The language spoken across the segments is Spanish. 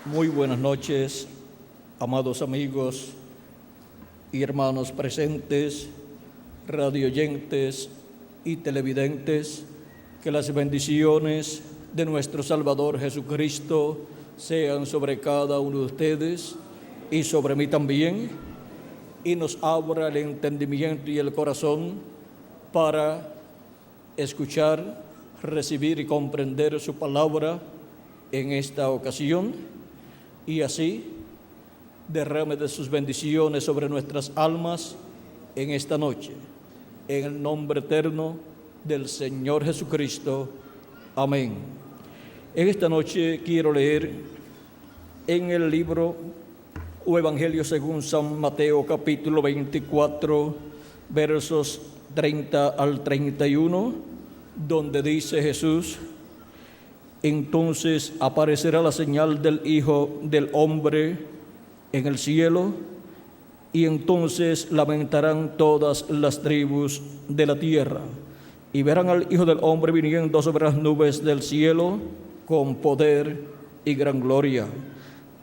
Muy buenas noches, amados amigos y hermanos presentes, radioyentes y televidentes. Que las bendiciones de nuestro Salvador Jesucristo sean sobre cada uno de ustedes y sobre mí también, y nos abra el entendimiento y el corazón para escuchar, recibir y comprender su palabra en esta ocasión, y así derrame de sus bendiciones sobre nuestras almas en esta noche, en el nombre eterno del Señor Jesucristo. Amén. En esta noche quiero leer en el libro o Evangelio según San Mateo, capítulo 24, versos 30 al 31, donde dice Jesús: entonces aparecerá la señal del Hijo del Hombre en el cielo, y entonces lamentarán todas las tribus de la tierra, y verán al Hijo del Hombre viniendo sobre las nubes del cielo con poder y gran gloria,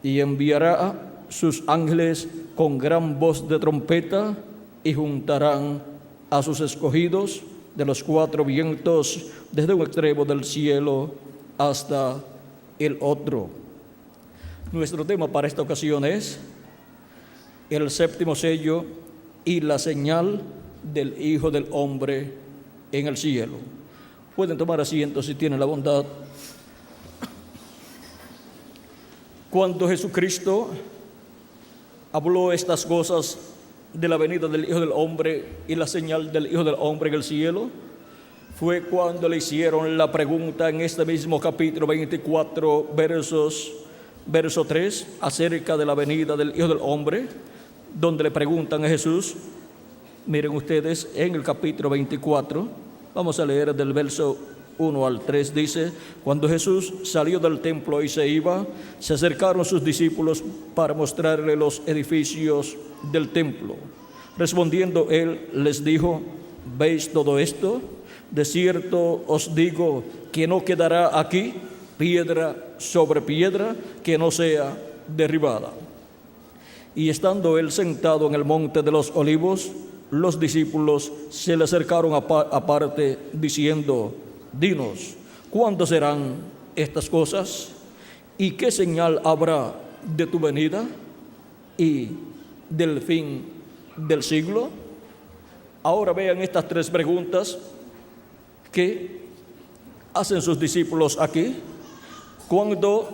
y enviará sus ángeles con gran voz de trompeta, y juntarán a sus escogidos de los cuatro vientos, desde un extremo del cielo hasta el otro. Nuestro tema para esta ocasión es el séptimo sello y la señal del Hijo del Hombre en el cielo. Pueden tomar asiento si tienen la bondad. Cuando Jesucristo habló estas cosas de la venida del Hijo del Hombre y la señal del Hijo del Hombre en el cielo, fue cuando le hicieron la pregunta en este mismo capítulo 24, verso 3, acerca de la venida del Hijo del Hombre, donde le preguntan a Jesús. Miren ustedes, en el capítulo 24, vamos a leer del verso 1 al 3, dice: cuando Jesús salió del templo y se iba, se acercaron sus discípulos para mostrarle los edificios del templo. Respondiendo él, les dijo: ¿veis todo esto? De cierto os digo que no quedará aquí piedra sobre piedra que no sea derribada. Y estando él sentado en el monte de los olivos, los discípulos se le acercaron aparte diciendo: dinos, ¿cuándo serán estas cosas? ¿Y qué señal habrá de tu venida y del fin del siglo? Ahora vean estas tres preguntas que hacen sus discípulos aquí. ¿Cuándo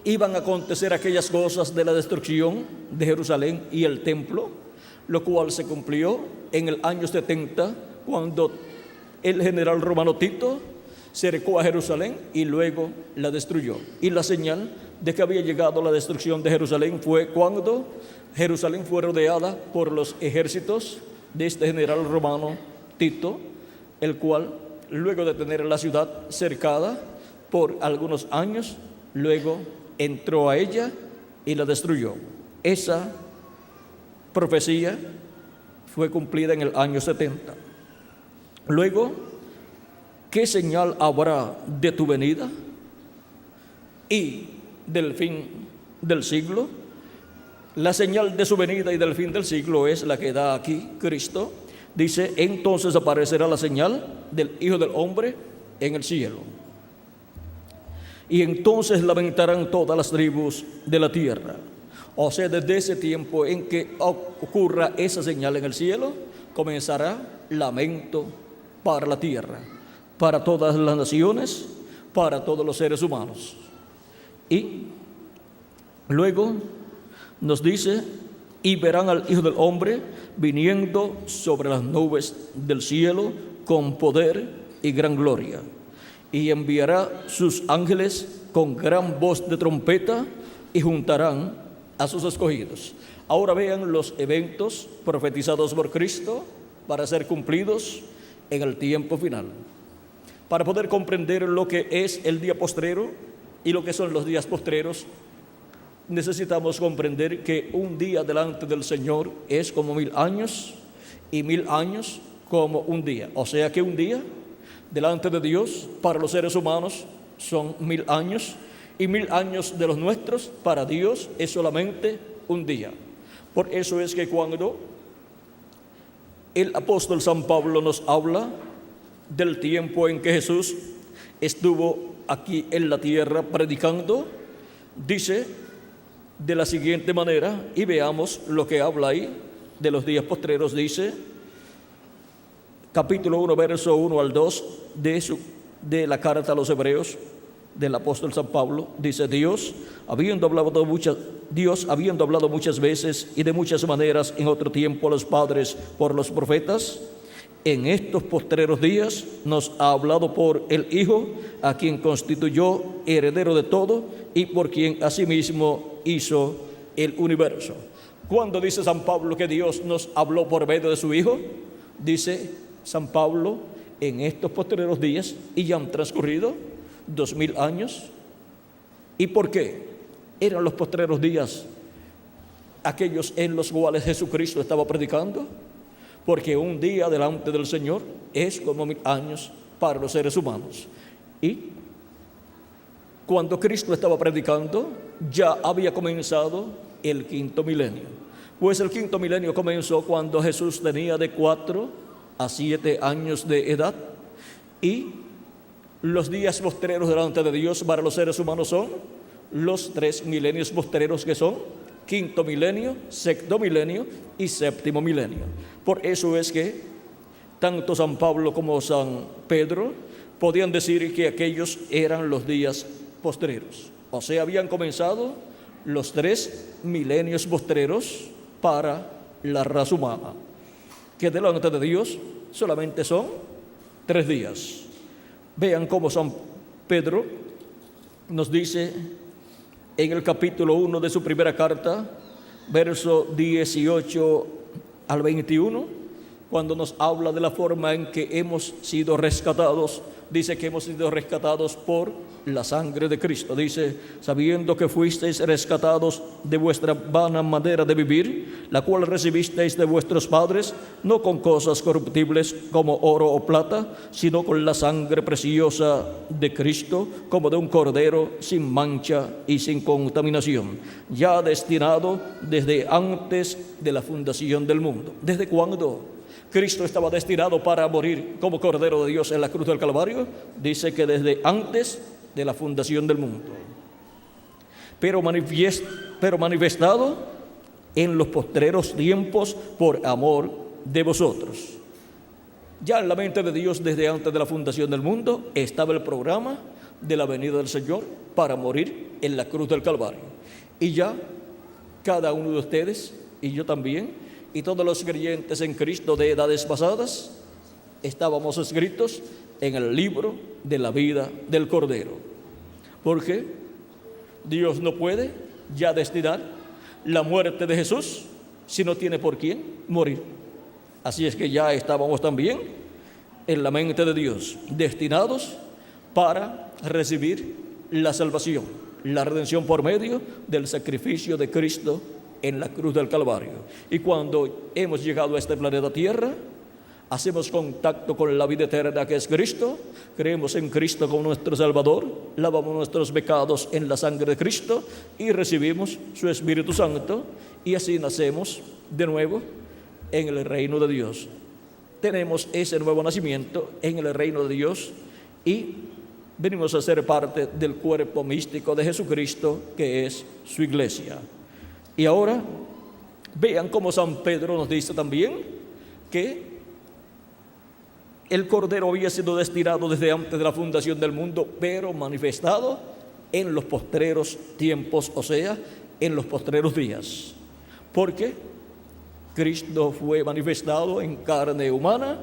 iban a acontecer aquellas cosas de la destrucción de Jerusalén y el templo? Lo cual se cumplió en el año 70, cuando el general romano Tito cercó a Jerusalén y luego la destruyó. Y la señal de que había llegado la destrucción de Jerusalén fue cuando Jerusalén fue rodeada por los ejércitos de este general romano Tito, el cual, luego de tener la ciudad cercada por algunos años, luego entró a ella y la destruyó. Esa profecía fue cumplida en el año 70. Luego, ¿qué señal habrá de tu venida y del fin del siglo? La señal de su venida y del fin del siglo es la que da aquí Cristo. Dice: entonces aparecerá la señal del Hijo del Hombre en el cielo, y entonces lamentarán todas las tribus de la tierra. O sea, desde ese tiempo en que ocurra esa señal en el cielo, comenzará lamento para la tierra, para todas las naciones, para todos los seres humanos. Y luego nos dice: y verán al Hijo del Hombre viniendo sobre las nubes del cielo con poder y gran gloria, y enviará sus ángeles con gran voz de trompeta, y juntarán a sus escogidos. Ahora vean los eventos profetizados por Cristo para ser cumplidos en el tiempo final. Para poder comprender lo que es el día postrero y lo que son los días postreros, necesitamos comprender que un día delante del Señor es como 1000 años, y 1000 años como un día. O sea que un día delante de Dios para los seres humanos son 1000 años, y 1000 años de los nuestros para Dios es solamente un día. Por eso es que cuando el apóstol San Pablo nos habla del tiempo en que Jesús estuvo aquí en la tierra predicando, dice de la siguiente manera, y veamos lo que habla ahí de los días postreros. Dice, capítulo 1, verso 1 al 2 de la carta a los Hebreos del apóstol San Pablo, dice: Dios, habiendo hablado muchas veces y de muchas maneras en otro tiempo a los padres por los profetas, en estos postreros días nos ha hablado por el Hijo, a quien constituyó heredero de todo y por quien asimismo hizo el universo. ¿Cuándo dice San Pablo que Dios nos habló por medio de su Hijo? Dice San Pablo, en estos postreros días, y ya han transcurrido 2000 años. ¿Y por qué eran los postreros días aquellos en los cuales Jesucristo estaba predicando? Porque un día delante del Señor es como 1000 años para los seres humanos. Y cuando Cristo estaba predicando, ya había comenzado el 5.º milenio. Pues el 5.º milenio comenzó cuando Jesús tenía de 4 a 7 años de edad. Y los días postreros delante de Dios para los seres humanos son los 3 milenios postreros, que son 5.º milenio, 6.º milenio y 7.º milenio. Por eso es que tanto San Pablo como San Pedro podían decir que aquellos eran los días postreros. O sea, habían comenzado los 3 milenios postreros para la raza humana, que delante de Dios solamente son 3 días. Vean cómo San Pedro nos dice en el capítulo 1 de su primera carta, verso 18 al 21, cuando nos habla de la forma en que hemos sido rescatados. Dice que hemos sido rescatados por la sangre de Cristo. Dice: sabiendo que fuisteis rescatados de vuestra vana manera de vivir, la cual recibisteis de vuestros padres, no con cosas corruptibles como oro o plata, sino con la sangre preciosa de Cristo, como de un cordero sin mancha y sin contaminación, ya destinado desde antes de la fundación del mundo. ¿Desde cuándo Cristo estaba destinado para morir como Cordero de Dios en la cruz del Calvario? Dice que desde antes de la fundación del mundo, pero manifestado en los postreros tiempos por amor de vosotros. Ya en la mente de Dios, desde antes de la fundación del mundo, estaba el programa de la venida del Señor para morir en la cruz del Calvario. Y ya cada uno de ustedes, y yo también, y todos los creyentes en Cristo de edades pasadas, estábamos escritos en el libro de la vida del Cordero. Porque Dios no puede ya destinar la muerte de Jesús si no tiene por quién morir. Así es que ya estábamos también en la mente de Dios, destinados para recibir la salvación, la redención por medio del sacrificio de Cristo en la cruz del Calvario. Y cuando hemos llegado a este planeta Tierra, hacemos contacto con la vida eterna que es Cristo, creemos en Cristo como nuestro Salvador, lavamos nuestros pecados en la sangre de Cristo y recibimos su Espíritu Santo, y así nacemos de nuevo en el reino de Dios. Tenemos ese nuevo nacimiento en el reino de Dios y venimos a ser parte del cuerpo místico de Jesucristo, que es su iglesia. Y ahora vean cómo San Pedro nos dice también que el Cordero había sido destinado desde antes de la fundación del mundo, pero manifestado en los postreros tiempos, o sea, en los postreros días. Porque Cristo fue manifestado en carne humana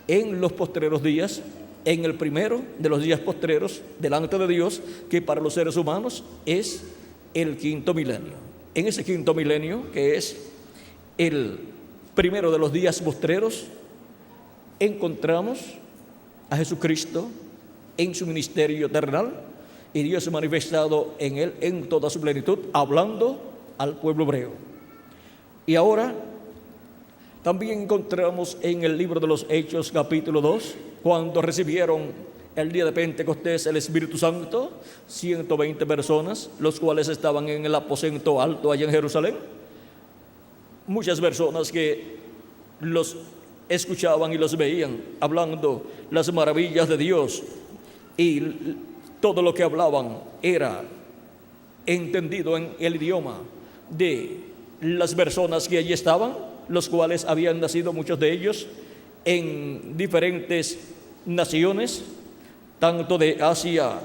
en los postreros días, en el primero de los días postreros delante de Dios, que para los seres humanos es el 5.º milenio. En ese 5.º milenio, que es el primero de los días postreros, encontramos a Jesucristo en su ministerio terrenal, y Dios manifestado en él en toda su plenitud, hablando al pueblo hebreo. Y ahora también encontramos en el libro de los Hechos, capítulo 2, cuando recibieron el día de Pentecostés, el Espíritu Santo, 120 personas, los cuales estaban en el aposento alto allá en Jerusalén. Muchas personas que los escuchaban y los veían hablando las maravillas de Dios, y todo lo que hablaban era entendido en el idioma de las personas que allí estaban, los cuales habían nacido muchos de ellos en diferentes naciones, tanto de Asia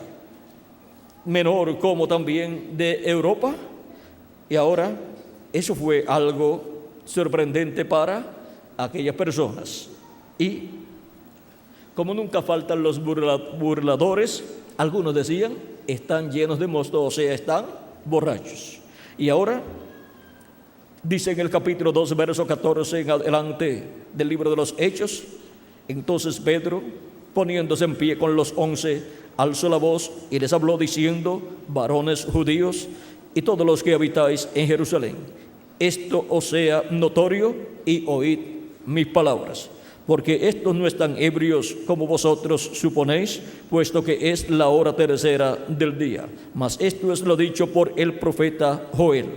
Menor como también de Europa. Y ahora eso fue algo sorprendente para aquellas personas. Y como nunca faltan los burladores, algunos decían, están llenos de mosto, o sea, están borrachos. Y ahora dice en el capítulo 2, verso 14 en adelante del libro de los Hechos: entonces Pedro, poniéndose en pie con los 11, alzó la voz y les habló diciendo: varones judíos y todos los que habitáis en Jerusalén, esto os sea notorio y oíd mis palabras, porque estos no están ebrios como vosotros suponéis, puesto que es la hora tercera del día. Mas esto es lo dicho por el profeta Joel: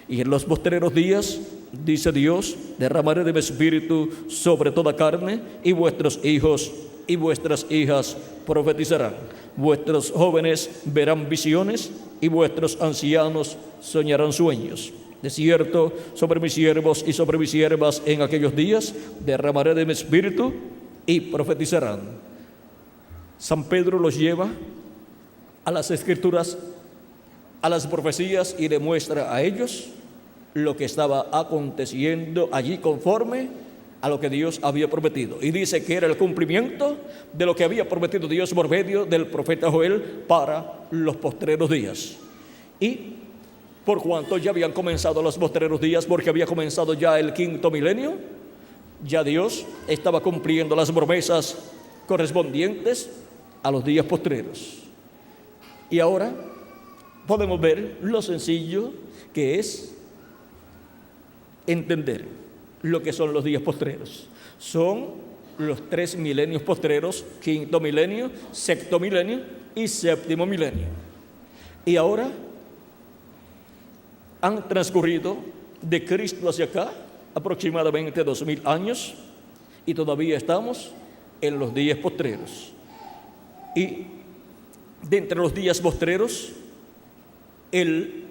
y en los postreros días, dice Dios, derramaré de mi espíritu sobre toda carne, y vuestros hijos y vuestras hijas profetizarán, vuestros jóvenes verán visiones, y vuestros ancianos soñarán sueños. De cierto, sobre mis siervos y sobre mis siervas en aquellos días derramaré de mi espíritu y profetizarán. San Pedro los lleva a las Escrituras, a las profecías, y demuestra a ellos lo que estaba aconteciendo allí conforme a lo que Dios había prometido. Y dice que era el cumplimiento de lo que había prometido Dios por medio del profeta Joel para los postreros días. Y por cuanto ya habían comenzado los postreros días, porque había comenzado ya el quinto milenio, ya Dios estaba cumpliendo las promesas correspondientes a los días postreros. Y ahora podemos ver lo sencillo que es entender lo que son los días postreros. Son los 3 milenios postreros: quinto milenio, sexto milenio y séptimo milenio. Y ahora han transcurrido de Cristo hacia acá aproximadamente 2000 años, y todavía estamos en los días postreros. Y de entre los días postreros, el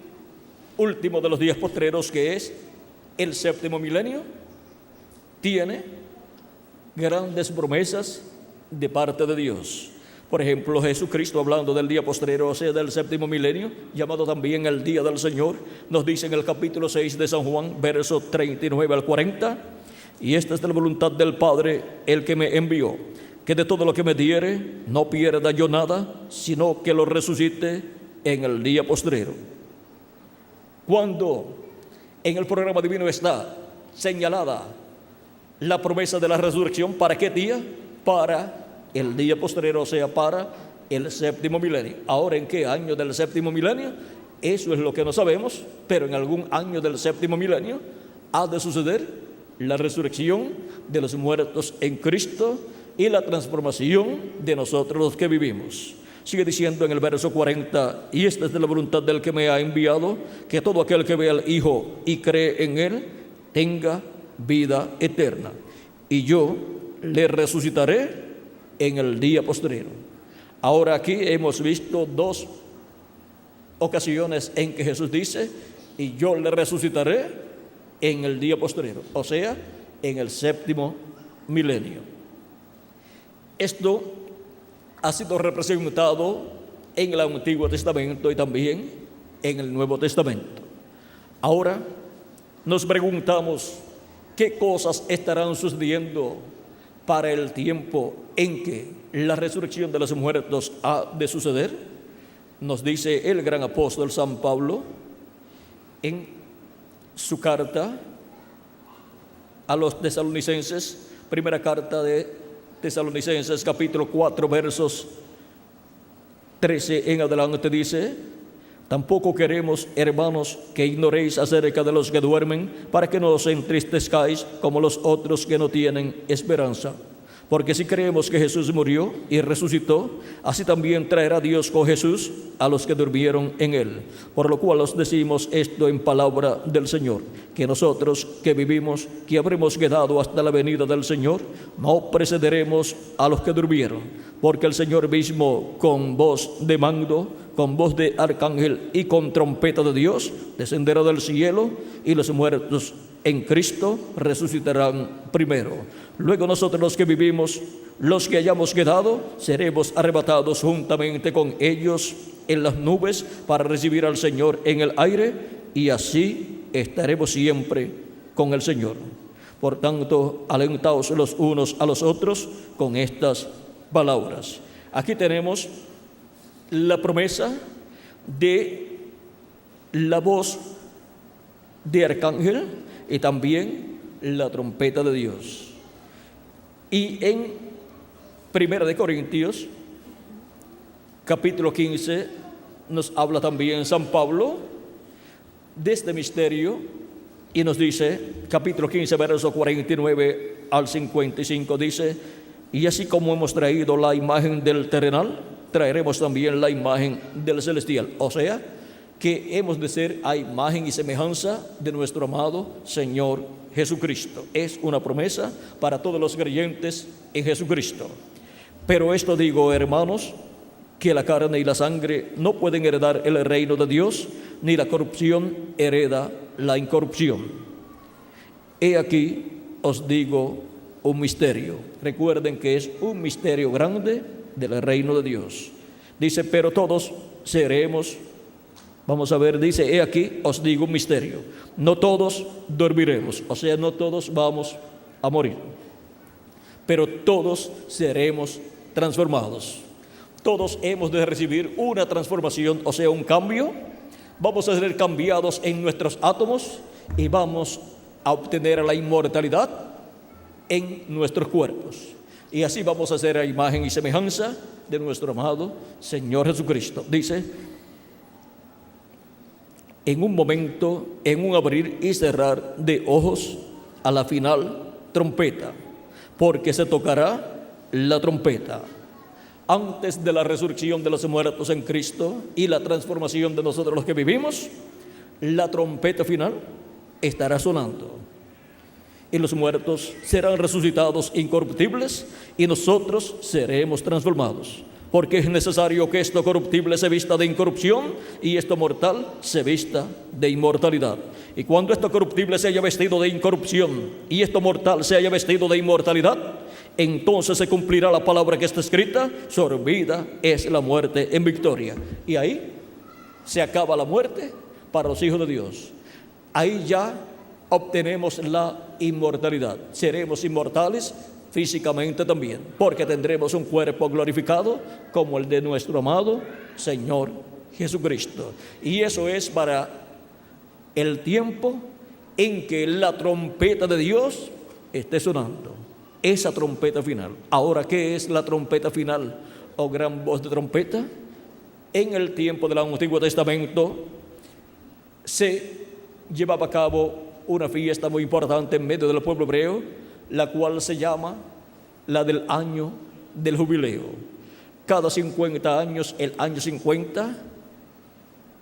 último de los días postreros, que es el séptimo milenio, tiene grandes promesas de parte de Dios. Por ejemplo, Jesucristo, hablando del día postrero, o sea, del séptimo milenio, llamado también el día del Señor, nos dice en el capítulo 6 de San Juan, versos 39 al 40: y esta es la voluntad del Padre, el que me envió, que de todo lo que me diere no pierda yo nada, sino que lo resucite en el día postrero. Cuando en el programa divino está señalada la promesa de la resurrección, ¿para qué día? Para el día postrero, o sea, para el séptimo milenio. Ahora, ¿en qué año del séptimo milenio? Eso es lo que no sabemos, pero en algún año del séptimo milenio ha de suceder la resurrección de los muertos en Cristo y la transformación de nosotros los que vivimos. Sigue diciendo en el verso 40: y esta es de la voluntad del que me ha enviado, que todo aquel que vea al Hijo y cree en Él tenga vida eterna, y yo le resucitaré en el día postrero. Ahora aquí hemos visto 2 ocasiones en que Jesús dice: y yo le resucitaré en el día postrero, o sea, en el séptimo milenio. Esto ha sido representado en el Antiguo Testamento y también en el Nuevo Testamento. Ahora nos preguntamos, ¿qué cosas estarán sucediendo para el tiempo en que la resurrección de los muertos ha de suceder? Nos dice el gran apóstol San Pablo en su carta a los tesalonicenses, primera carta de Tesalonicenses, capítulo 4, versos 13 en adelante, dice: tampoco queremos, hermanos, que ignoréis acerca de los que duermen, para que no os entristezcáis como los otros que no tienen esperanza. Porque si creemos que Jesús murió y resucitó, así también traerá Dios con Jesús a los que durmieron en él. Por lo cual os decimos esto en palabra del Señor, que nosotros que vivimos, que habremos quedado hasta la venida del Señor, no precederemos a los que durmieron. Porque el Señor mismo, con voz de mando, con voz de arcángel y con trompeta de Dios, descenderá del cielo, y los muertos en Cristo resucitarán primero. Luego nosotros los que vivimos, los que hayamos quedado, seremos arrebatados juntamente con ellos en las nubes para recibir al Señor en el aire, y así estaremos siempre con el Señor. Por tanto, alentaos los unos a los otros con estas palabras. Aquí tenemos la promesa de la voz de arcángel y también la trompeta de Dios. Y en 1 Corintios, capítulo 15, nos habla también San Pablo de este misterio y nos dice, capítulo 15, verso 49 al 55, dice: y así como hemos traído la imagen del terrenal, traeremos también la imagen del celestial. O sea, que hemos de ser a imagen y semejanza de nuestro amado Señor Jesucristo. Es una promesa para todos los creyentes en Jesucristo. Pero esto digo, hermanos, que la carne y la sangre no pueden heredar el reino de Dios, ni la corrupción hereda la incorrupción. He aquí os digo un misterio. Recuerden que es un misterio grande del reino de Dios. Dice, pero todos seremos, vamos a ver, dice, he aquí os digo un misterio. No todos dormiremos, o sea, no todos vamos a morir, pero todos seremos transformados. Todos hemos de recibir una transformación, o sea, un cambio. Vamos a ser cambiados en nuestros átomos y vamos a obtener la inmortalidad en nuestros cuerpos. Y así vamos a ser a imagen y semejanza de nuestro amado Señor Jesucristo. Dice, en un momento, en un abrir y cerrar de ojos, a la final trompeta, porque se tocará la trompeta. Antes de la resurrección de los muertos en Cristo y la transformación de nosotros los que vivimos, la trompeta final estará sonando. Y los muertos serán resucitados incorruptibles y nosotros seremos transformados. Porque es necesario que esto corruptible se vista de incorrupción y esto mortal se vista de inmortalidad. Y cuando esto corruptible se haya vestido de incorrupción y esto mortal se haya vestido de inmortalidad, entonces se cumplirá la palabra que está escrita: sorbida es la muerte en victoria. Y ahí se acaba la muerte para los hijos de Dios. Ahí ya obtenemos la inmortalidad. Seremos inmortales físicamente también, porque tendremos un cuerpo glorificado como el de nuestro amado Señor Jesucristo. Y eso es para el tiempo en que la trompeta de Dios esté sonando, esa trompeta final. Ahora, ¿qué es la trompeta final o gran voz de trompeta? En el tiempo del Antiguo Testamento se llevaba a cabo una fiesta muy importante en medio del pueblo hebreo, la cual se llama la del año del jubileo. Cada 50 años, el año 50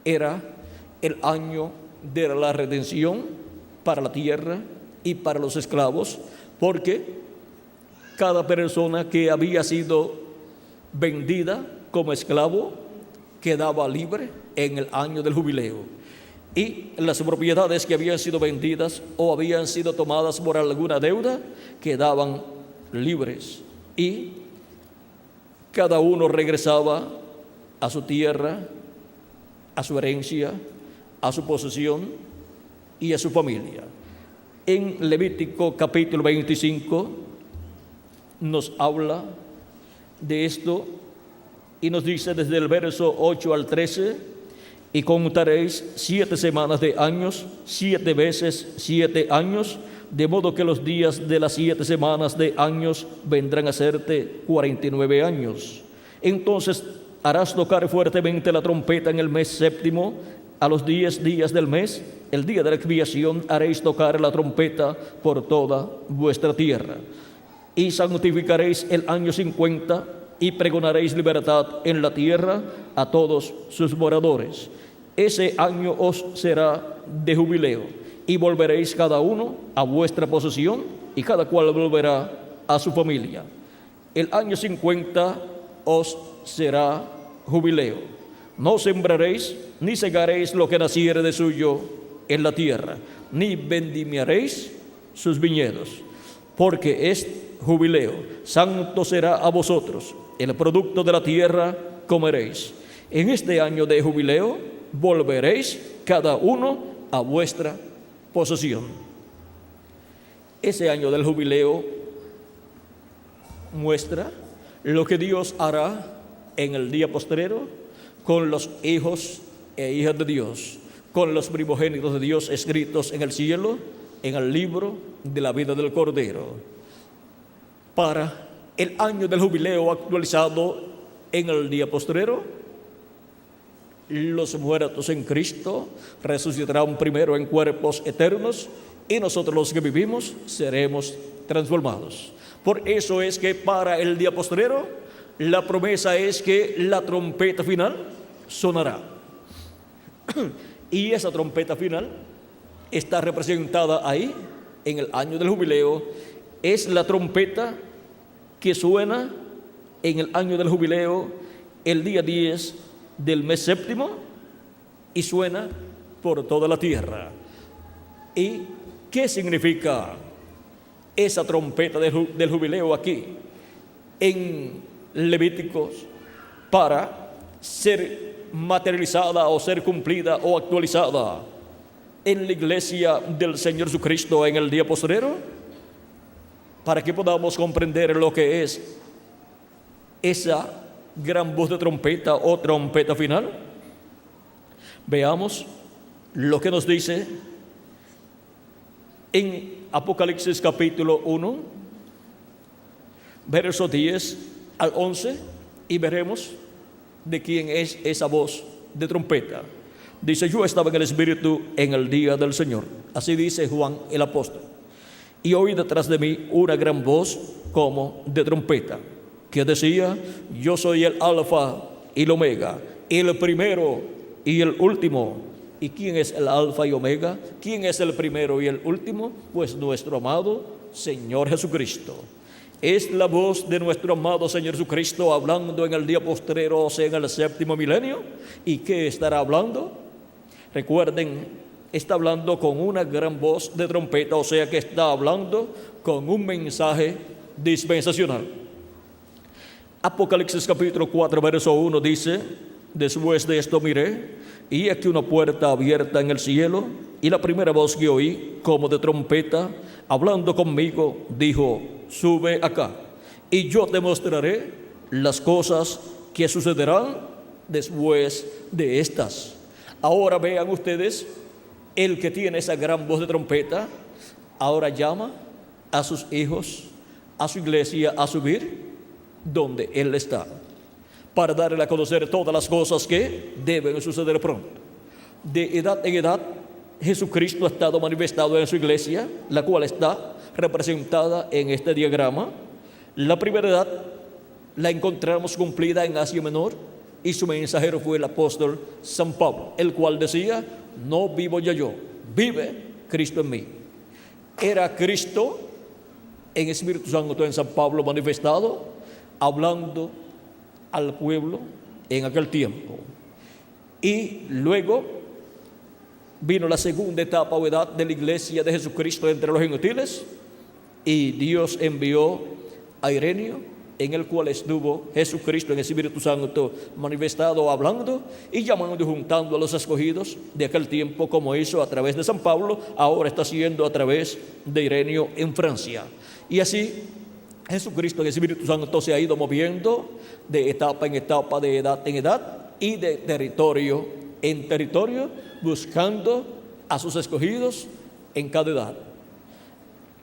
era el año de la redención para la tierra y para los esclavos, porque cada persona que había sido vendida como esclavo quedaba libre en el año del jubileo. Y las propiedades que habían sido vendidas o habían sido tomadas por alguna deuda quedaban libres. Y cada uno regresaba a su tierra, a su herencia, a su posesión y a su familia. En Levítico capítulo 25 nos habla de esto y nos dice desde el verso 8 al 13: y contaréis 7 semanas de años, 7 veces 7 años, de modo que los días de las 7 semanas de años vendrán a serte 49 años. Entonces harás tocar fuertemente la trompeta en el mes séptimo, a los 10 días del mes, el día de la expiación, haréis tocar la trompeta por toda vuestra tierra. y santificaréis el año 50 y pregonaréis libertad en la tierra a todos sus moradores. Ese año os será de jubileo y volveréis cada uno a vuestra posesión y cada cual volverá a su familia. El año 50 os será jubileo. No sembraréis ni segaréis lo que naciere de suyo en la tierra, ni vendimiaréis sus viñedos, porque es jubileo. Santo será a vosotros. El producto de la tierra comeréis. En este año de jubileo volveréis cada uno a vuestra posesión. Ese año del jubileo muestra lo que Dios hará en el día postrero con los hijos e hijas de Dios, con los primogénitos de Dios escritos en el cielo, en el libro de la vida del Cordero. Para el año del jubileo actualizado en el día postrero, los muertos en Cristo resucitarán primero en cuerpos eternos y nosotros los que vivimos seremos transformados. Por eso es que para el día postrero la promesa es que la trompeta final sonará. Y esa trompeta final está representada ahí en el año del jubileo. Es la trompeta que suena en el año del jubileo el día 10 del mes séptimo y suena por toda la tierra. ¿Y qué significa esa trompeta del jubileo aquí en Levíticos para ser materializada o ser cumplida o actualizada en la iglesia del Señor Jesucristo en el día postrero? Para que podamos comprender lo que es esa gran voz de trompeta o trompeta final, veamos lo que nos dice en Apocalipsis capítulo 1, versos 10 al 11, y veremos de quién es esa voz de trompeta. Dice: yo estaba en el Espíritu en el día del Señor. Así dice Juan el apóstol. Y oí detrás de mí una gran voz como de trompeta, que decía: yo soy el Alfa y el Omega, el primero y el último. ¿Y quién es el Alfa y Omega? ¿Quién es el primero y el último? Pues nuestro amado Señor Jesucristo. Es la voz de nuestro amado Señor Jesucristo hablando en el día postrero, o sea, en el séptimo milenio. ¿Y qué estará hablando? Recuerden, está hablando con una gran voz de trompeta, o sea que está hablando con un mensaje dispensacional. Apocalipsis capítulo 4, verso 1 dice: después de esto miré, y aquí una puerta abierta en el cielo, y la primera voz que oí, como de trompeta, hablando conmigo, dijo: sube acá, y yo te mostraré las cosas que sucederán después de estas. Ahora vean ustedes, el que tiene esa gran voz de trompeta, ahora llama a sus hijos, a su iglesia, a subir donde Él está, para darle a conocer todas las cosas que deben suceder pronto. De edad en edad, Jesucristo ha estado manifestado en su iglesia, la cual está representada en este diagrama. La primera edad la encontramos cumplida en Asia Menor, y su mensajero fue el apóstol San Pablo, el cual decía: no vivo ya yo, vive Cristo en mí. Era Cristo en Espíritu Santo en San Pablo manifestado, hablando al pueblo en aquel tiempo. Y luego vino la segunda etapa o edad de la iglesia de Jesucristo entre los gentiles, y Dios envió a Ireneo, en el cual estuvo Jesucristo en el Espíritu Santo manifestado, hablando y llamando y juntando a los escogidos de aquel tiempo, como hizo a través de San Pablo. Ahora está haciendo a través de Ireneo en Francia. Y así Jesucristo en el Espíritu Santo se ha ido moviendo de etapa en etapa, de edad en edad y de territorio en territorio, buscando a sus escogidos en cada edad.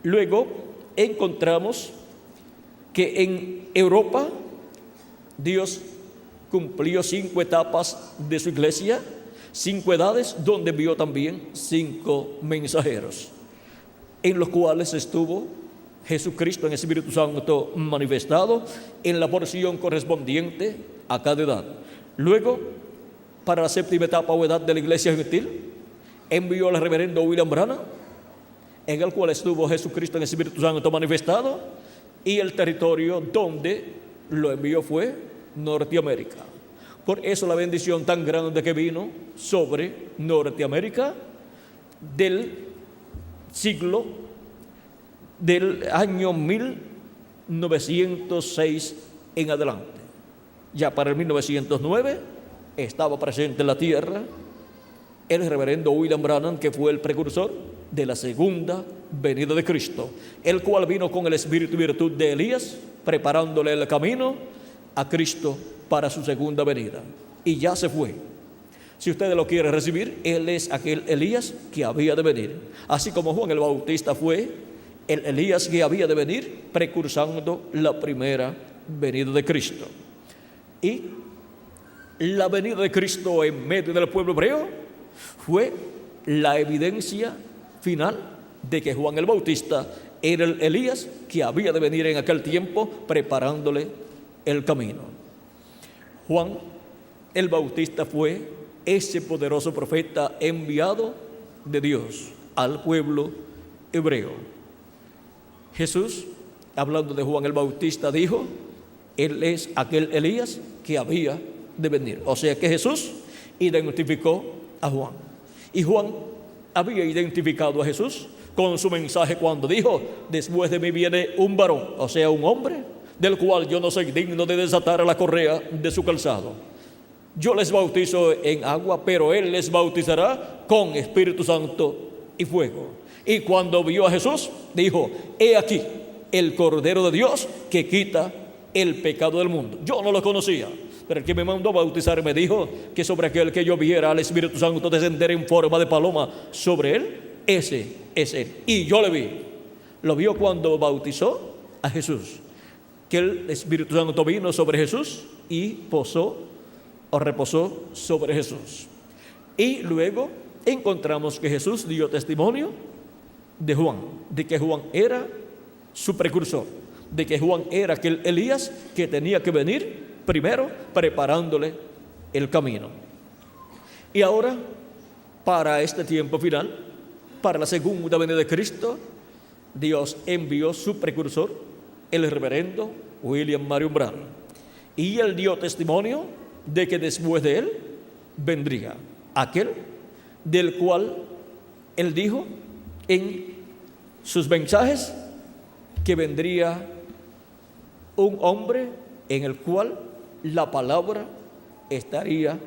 Luego encontramos que en Europa Dios cumplió 5 etapas de su iglesia, 5 edades, donde envió también 5 mensajeros, en los cuales estuvo Jesucristo en Espíritu Santo manifestado en la porción correspondiente a cada edad. Luego, para la séptima etapa o edad de la iglesia gentil, envió al reverendo William Branham, en el cual estuvo Jesucristo en Espíritu Santo manifestado, y el territorio donde lo envió fue Norteamérica. Por eso la bendición tan grande que vino sobre Norteamérica del siglo del año 1906 en adelante. Ya para el 1909 estaba presente en la tierra el reverendo William Branham, que fue el precursor de la segunda venida de Cristo, el cual vino con el espíritu y virtud de Elías, preparándole el camino a Cristo para su segunda venida. Y ya se fue. Si usted lo quiere recibir, él es aquel Elías que había de venir. Así como Juan el Bautista fue el Elías que había de venir, precursando la primera venida de Cristo. Y la venida de Cristo en medio del pueblo hebreo fue la evidencia final de que Juan el Bautista era el Elías que había de venir en aquel tiempo, preparándole el camino. Juan el Bautista fue ese poderoso profeta enviado de Dios al pueblo hebreo. Jesús, hablando de Juan el Bautista, dijo: él es aquel Elías que había de venir. O sea que Jesús identificó a Juan. Y Juan había identificado a Jesús con su mensaje cuando dijo: después de mí viene un varón, o sea, un hombre, del cual yo no soy digno de desatar la correa de su calzado. Yo les bautizo en agua, pero él les bautizará con Espíritu Santo y fuego. Y cuando vio a Jesús, dijo: he aquí el Cordero de Dios que quita el pecado del mundo. Yo no lo conocía, pero el que me mandó a bautizar me dijo que sobre aquel que yo viera al Espíritu Santo descender en forma de paloma sobre él, ese es él. Y yo le vi. Lo vio cuando bautizó a Jesús, que el Espíritu Santo vino sobre Jesús y reposó sobre Jesús. Y luego encontramos que Jesús dio testimonio de Juan, de que Juan era su precursor, de que Juan era aquel Elías que tenía que venir primero preparándole el camino. Y ahora, para este tiempo final, para la segunda venida de Cristo, Dios envió su precursor, el reverendo William Marion Branham, y él dio testimonio de que después de él vendría aquel del cual él dijo en sus mensajes que vendría un hombre en el cual la palabra estaría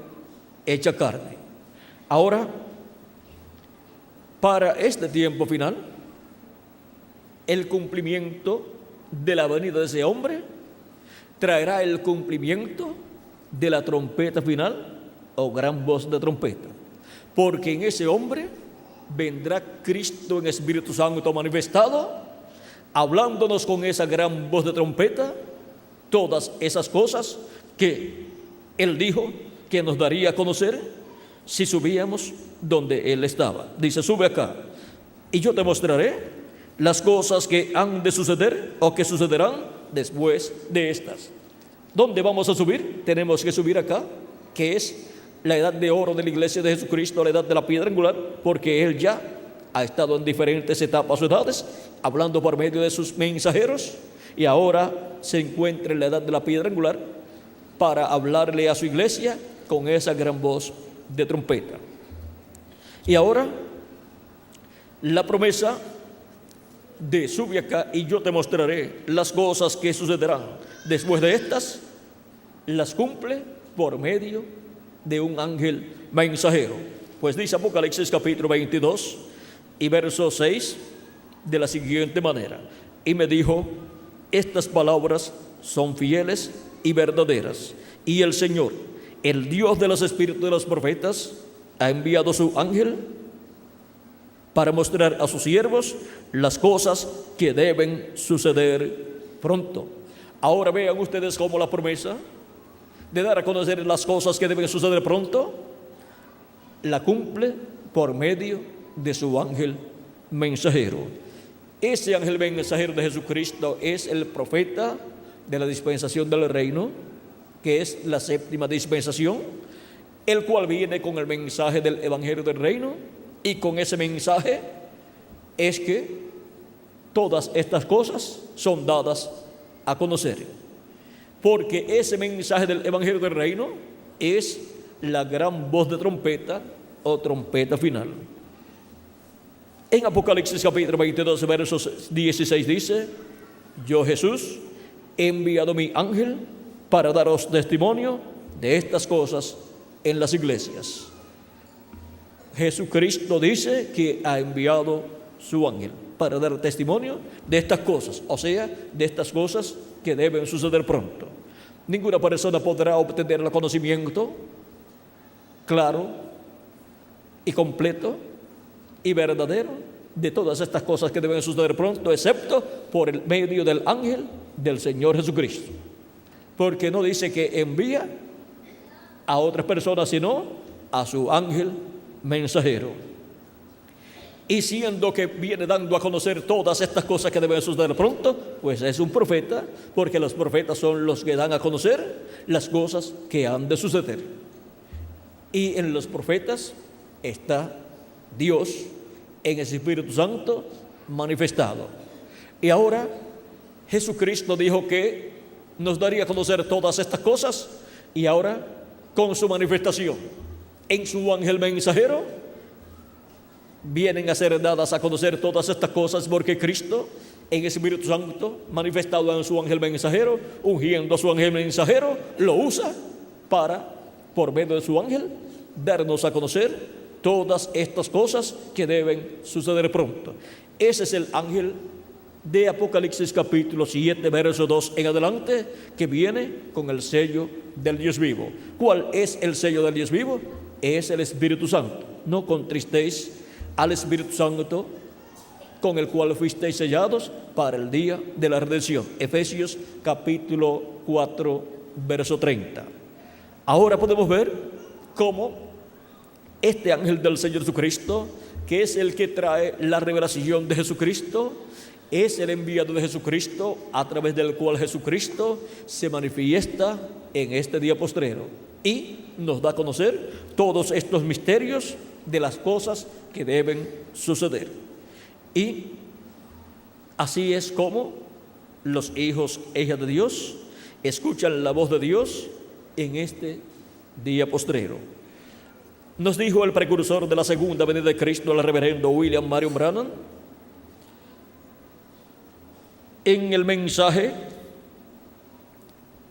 hecha carne. Ahora, para este tiempo final, el cumplimiento de la venida de ese hombre traerá el cumplimiento de la trompeta final o gran voz de trompeta, porque en ese hombre vendrá Cristo en Espíritu Santo manifestado, hablándonos con esa gran voz de trompeta todas esas cosas que él dijo que nos daría a conocer si subíamos donde él estaba. Dice: sube acá y yo te mostraré las cosas que han de suceder o que sucederán después de estas. ¿Dónde vamos a subir? Tenemos que subir acá, que es la edad de oro de la iglesia de Jesucristo, la edad de la piedra angular, porque él ya ha estado en diferentes etapas o edades, hablando por medio de sus mensajeros, y ahora se encuentra en la edad de la piedra angular para hablarle a su iglesia con esa gran voz de trompeta. Y ahora la promesa de sube acá y yo te mostraré las cosas que sucederán después de estas, las cumple por medio de un ángel mensajero. Pues dice Apocalipsis capítulo 22 y verso 6 de la siguiente manera: y me dijo: estas palabras son fieles y verdaderas, y el Señor, el Dios de los espíritus de los profetas, ha enviado su ángel para mostrar a sus siervos las cosas que deben suceder pronto. Ahora vean ustedes cómo la promesa de dar a conocer las cosas que deben suceder pronto la cumple por medio de su ángel mensajero. Ese ángel mensajero de Jesucristo es el profeta de la dispensación del reino, que es la séptima dispensación, el cual viene con el mensaje del evangelio del reino, y con ese mensaje es que todas estas cosas son dadas a conocer, porque ese mensaje del evangelio del reino es la gran voz de trompeta o trompeta final. En Apocalipsis capítulo 22 versos 16 dice: yo, Jesús, he enviado mi ángel para daros testimonio de estas cosas en las iglesias. Jesucristo dice que ha enviado su ángel para dar testimonio de estas cosas, o sea, de estas cosas que deben suceder pronto. Ninguna persona podrá obtener el conocimiento claro y completo y verdadero de todas estas cosas que deben suceder pronto, excepto por el medio del ángel del Señor Jesucristo, porque no dice que envía a otras personas, sino a su ángel mensajero. Y siendo que viene dando a conocer todas estas cosas que deben suceder pronto, pues es un profeta, porque los profetas son los que dan a conocer las cosas que han de suceder. Y en los profetas está Dios en el Espíritu Santo manifestado. Y ahora Jesucristo dijo que nos daría a conocer todas estas cosas, y ahora con su manifestación en su ángel mensajero vienen a ser dadas a conocer todas estas cosas, porque Cristo en el Espíritu Santo manifestado en su ángel mensajero, ungiendo a su ángel mensajero, lo usa para, por medio de su ángel, darnos a conocer todas estas cosas que deben suceder pronto. Ese es el ángel de Apocalipsis capítulo 7 verso 2 en adelante, que viene con el sello del Dios vivo. ¿Cuál es el sello del Dios vivo? Es el Espíritu Santo. No contristéis al Espíritu Santo, con el cual fuisteis sellados para el día de la redención. Efesios capítulo 4 verso 30. Ahora podemos ver cómo este ángel del Señor Jesucristo, que es el que trae la revelación de Jesucristo, es el enviado de Jesucristo, a través del cual Jesucristo se manifiesta en este día postrero y nos da a conocer todos estos misterios de las cosas que deben suceder. Y así es como los hijos e hijas de Dios escuchan la voz de Dios en este día postrero. Nos dijo el precursor de la segunda venida de Cristo, el reverendo William Marion Branham, en el mensaje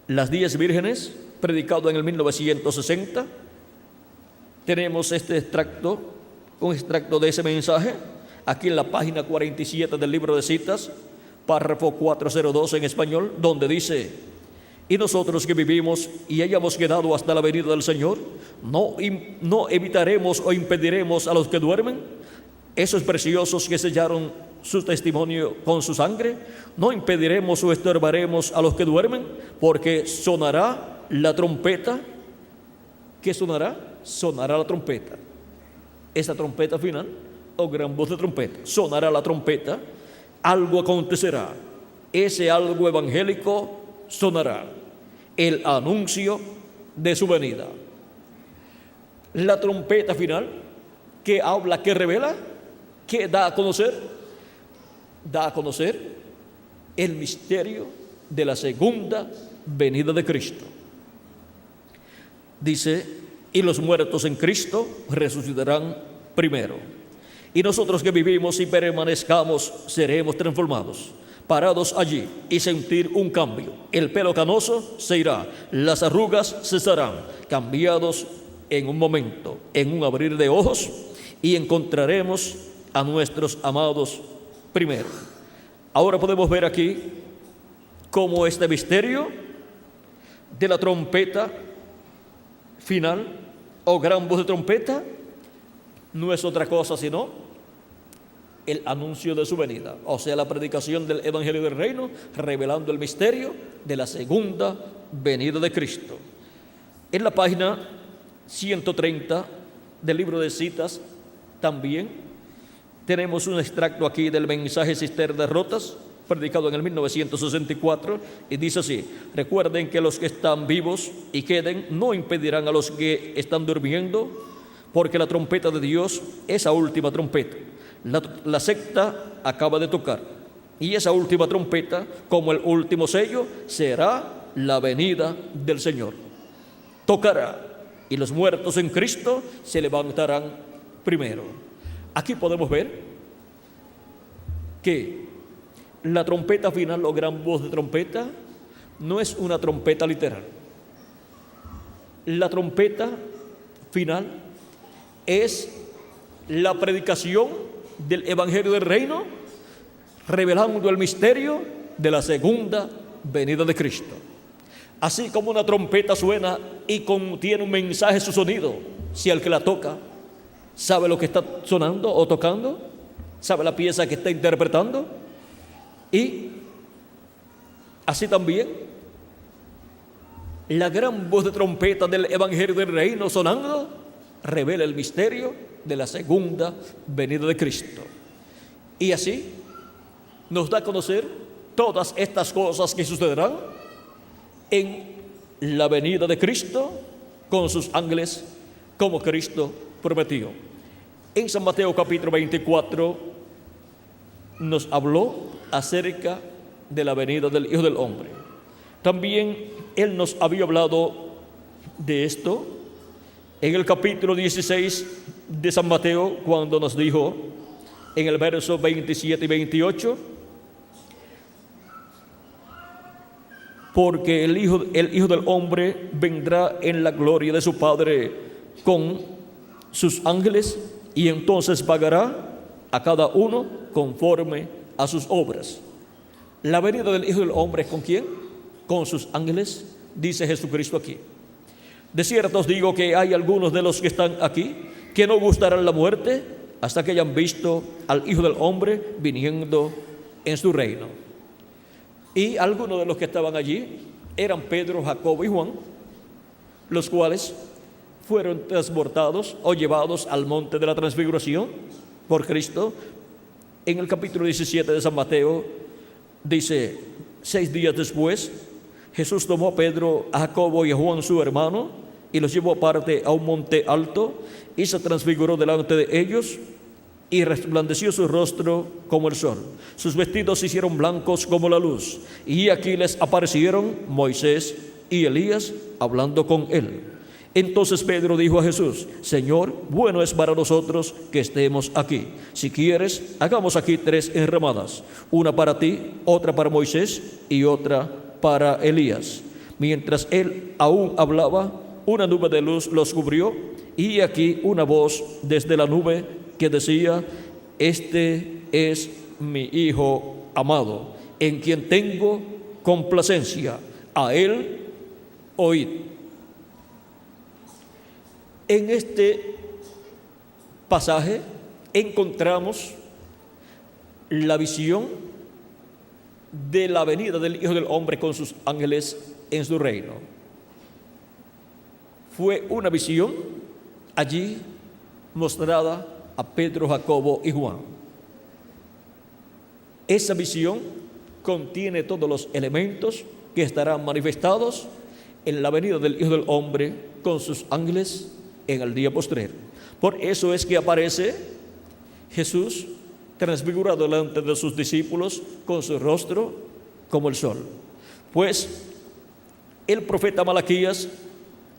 Las 10 Vírgenes, predicado en el 1960, tenemos este extracto, un extracto de ese mensaje, aquí en la página 47 del libro de citas, párrafo 402 en español, donde dice: y nosotros que vivimos y hayamos quedado hasta la venida del Señor, no evitaremos o impediremos a los que duermen, esos preciosos que sellaron su testimonio con su sangre, no impediremos o estorbaremos a los que duermen, porque sonará la trompeta. ¿Qué sonará? Sonará la trompeta. Esa trompeta final, o gran voz de trompeta, sonará la trompeta, algo acontecerá, ese algo evangélico sonará, el anuncio de su venida. La trompeta final, que habla, que revela, que da a conocer el misterio de la segunda venida de Cristo. Dice: y los muertos en Cristo resucitarán primero, y nosotros que vivimos y permanezcamos seremos transformados, parados allí y sentir un cambio. El pelo canoso se irá, las arrugas cesarán, cambiados en un momento, en un abrir de ojos, y encontraremos a nuestros amados primero. Ahora podemos ver aquí cómo este misterio de la trompeta final o gran voz de trompeta no es otra cosa sino el anuncio de su venida, o sea, la predicación del evangelio del reino, revelando el misterio de la segunda venida de Cristo. En la página 130 del libro de citas también Tenemos un extracto aquí del mensaje Cisternas Rotas, predicado en el 1964, y dice así: recuerden que los que están vivos y queden no impedirán a los que están durmiendo, porque la trompeta de Dios, esa última trompeta, la secta acaba de tocar, y esa última trompeta, como el último sello, será la venida del Señor. Tocará, y los muertos en Cristo se levantarán primero. Aquí podemos ver que la trompeta final o gran voz de trompeta no es una trompeta literal. La trompeta final es la predicación del Evangelio del Reino, revelando el misterio de la segunda venida de Cristo. Así como una trompeta suena y contiene un mensaje, su sonido, si el que la toca sabe lo que está sonando o tocando, sabe la pieza que está interpretando, y así también la gran voz de trompeta del Evangelio del Reino sonando revela el misterio de la segunda venida de Cristo. Y así nos da a conocer todas estas cosas que sucederán en la venida de Cristo con sus ángeles, como Cristo prometió. En San Mateo capítulo 24 nos habló acerca de la venida del Hijo del Hombre. También Él nos había hablado de esto en el capítulo 16 de San Mateo, cuando nos dijo en el verso 27 y 28: porque el Hijo del Hombre vendrá en la gloria de su Padre con sus ángeles, y entonces pagará a cada uno conforme a sus obras. La venida del Hijo del Hombre, ¿con quién? Con sus ángeles, dice Jesucristo aquí. De cierto os digo que hay algunos de los que están aquí que no gustarán la muerte hasta que hayan visto al Hijo del Hombre viniendo en su reino. Y algunos de los que estaban allí eran Pedro, Jacobo y Juan, los cuales fueron transportados o llevados al monte de la transfiguración por Cristo. En el capítulo 17 de San Mateo dice: 6 días después, Jesús tomó a Pedro, a Jacobo y a Juan su hermano, y los llevó aparte a un monte alto, y se transfiguró delante de ellos, y resplandeció su rostro como el sol. Sus vestidos se hicieron blancos como la luz, y aquí les aparecieron Moisés y Elías hablando con él. Entonces Pedro dijo a Jesús: Señor, bueno es para nosotros que estemos aquí. Si quieres, hagamos aquí 3 enramadas, una para ti, otra para Moisés y otra para Elías. Mientras él aún hablaba, una nube de luz los cubrió, y aquí una voz desde la nube que decía: este es mi Hijo amado, en quien tengo complacencia, a él oíd. En este pasaje encontramos la visión de la venida del Hijo del Hombre con sus ángeles en su reino. Fue una visión allí mostrada a Pedro, Jacobo y Juan. Esa visión contiene todos los elementos que estarán manifestados en la venida del Hijo del Hombre con sus ángeles en el día postrero. Por eso es que aparece Jesús transfigurado delante de sus discípulos con su rostro como el sol. Pues el profeta Malaquías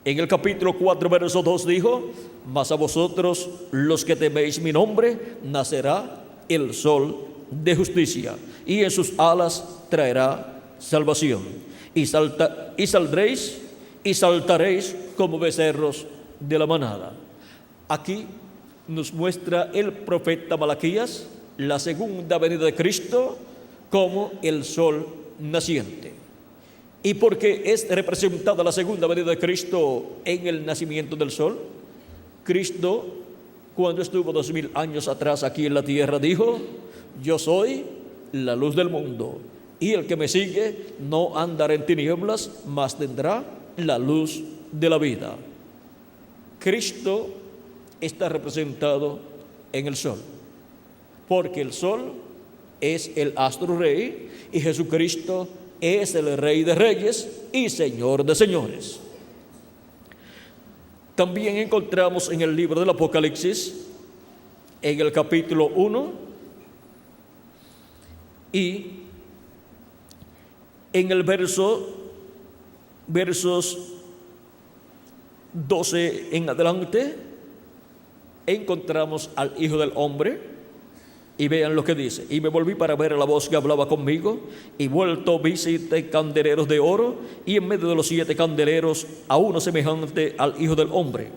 en el capítulo 4 verso 2 dijo: mas a vosotros los que teméis mi nombre nacerá el sol de justicia, y en sus alas traerá salvación, y saldréis y saltaréis como becerros de la manada. Aquí nos muestra el profeta Malaquías la segunda venida de Cristo como el sol naciente. ¿Y por qué es representada la segunda venida de Cristo en el nacimiento del sol? Cristo, cuando estuvo 2000 años atrás aquí en la tierra, dijo: yo soy la luz del mundo, y el que me sigue no andará en tinieblas, mas tendrá la luz de la vida. Cristo está representado en el sol. porque el sol es el astro rey y Jesucristo es el Rey de Reyes y Señor de Señores. También encontramos en el libro del Apocalipsis, en el capítulo 1 y en el versos 12 en adelante, encontramos al Hijo del Hombre. Y vean lo que dice: y me volví para ver a la voz que hablaba conmigo, y vuelto vi 7 candeleros de oro, y en medio de los 7 candeleros a uno semejante al Hijo del Hombre,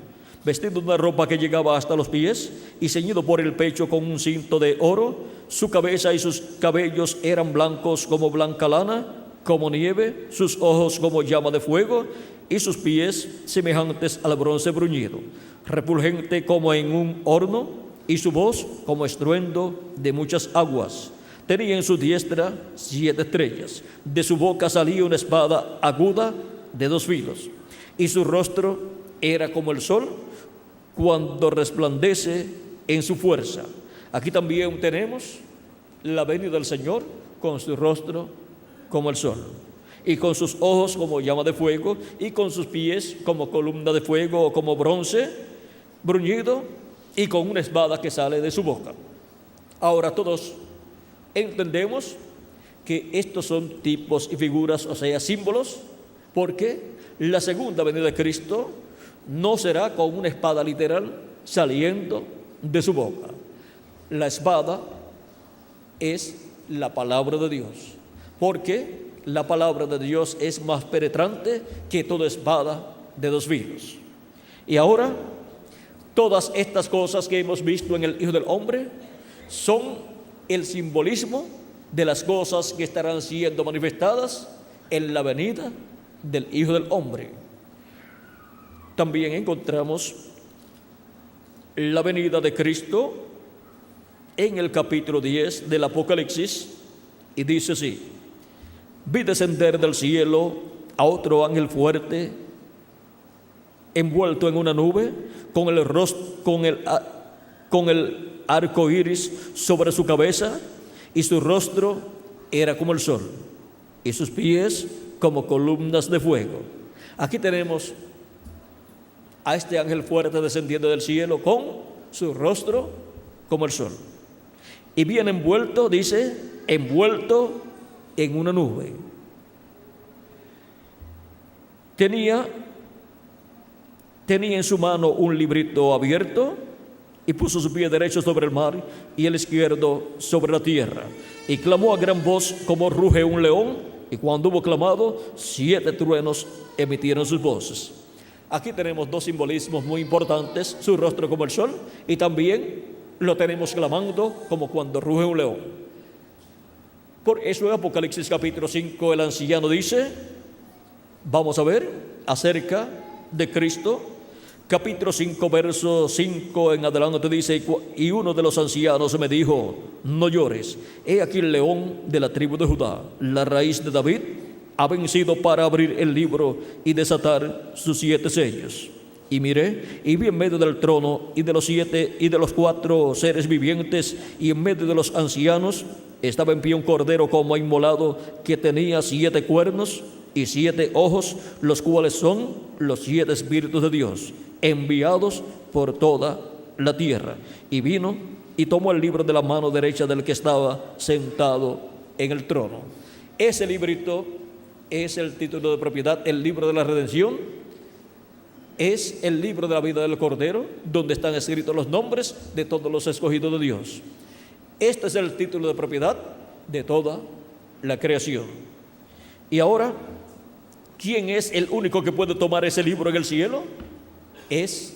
vestido de una ropa que llegaba hasta los pies, y ceñido por el pecho con un cinto de oro. Su cabeza y sus cabellos eran blancos como blanca lana, como nieve, sus ojos como llama de fuego, y sus pies semejantes al bronce bruñido, refulgente como en un horno, y su voz como estruendo de muchas aguas. Tenía en su diestra 7 estrellas, de su boca salía una espada aguda de 2 filos, y su rostro era como el sol cuando resplandece en su fuerza. Aquí también tenemos la venida del Señor con su rostro como el sol, y con sus ojos como llama de fuego, y con sus pies como columna de fuego o como bronce bruñido, y con una espada que sale de su boca. Ahora todos entendemos que estos son tipos y figuras, o sea, símbolos, porque la segunda venida de Cristo no será con una espada literal saliendo de su boca. La espada es la palabra de Dios, porque la palabra de Dios es más penetrante que toda espada de 2 filos. Y ahora, todas estas cosas que hemos visto en el Hijo del Hombre son el simbolismo de las cosas que estarán siendo manifestadas en la venida del Hijo del Hombre. También encontramos la venida de Cristo en el capítulo 10 del Apocalipsis, y dice así: vi descender del cielo a otro ángel fuerte, envuelto en una nube, con el arco iris sobre su cabeza, y su rostro era como el sol, y sus pies como columnas de fuego. Aquí tenemos a este ángel fuerte descendiendo del cielo con su rostro como el sol, y bien envuelto, dice, envuelto en una nube. Tenía en su mano un librito abierto, y puso su pie derecho sobre el mar y el izquierdo sobre la tierra, y clamó a gran voz como ruge un león, y cuando hubo clamado, 7 truenos emitieron sus voces. Aquí tenemos 2 simbolismos muy importantes: su rostro como el sol, y también lo tenemos clamando como cuando ruge un león. Por eso en Apocalipsis capítulo 5 el anciano dice, vamos a ver acerca de Cristo. Capítulo 5, verso 5 en adelante dice: y uno de los ancianos me dijo, no llores, he aquí el león de la tribu de Judá, la raíz de David, ha vencido para abrir el libro y desatar sus 7 sellos. Y miré, y vi en medio del trono y de los 4 seres vivientes, y en medio de los ancianos estaba en pie un cordero como inmolado, que tenía 7 cuernos y 7 ojos, los cuales son los 7 espíritus de Dios, enviados por toda la tierra. Y vino y tomó el libro de la mano derecha del que estaba sentado en el trono. Ese librito es el título de propiedad, el libro de la redención. Es el libro de la vida del Cordero, donde están escritos los nombres de todos los escogidos de Dios. Este es el título de propiedad de toda la creación. Y ahora, ¿quién es el único que puede tomar ese libro en el cielo? Es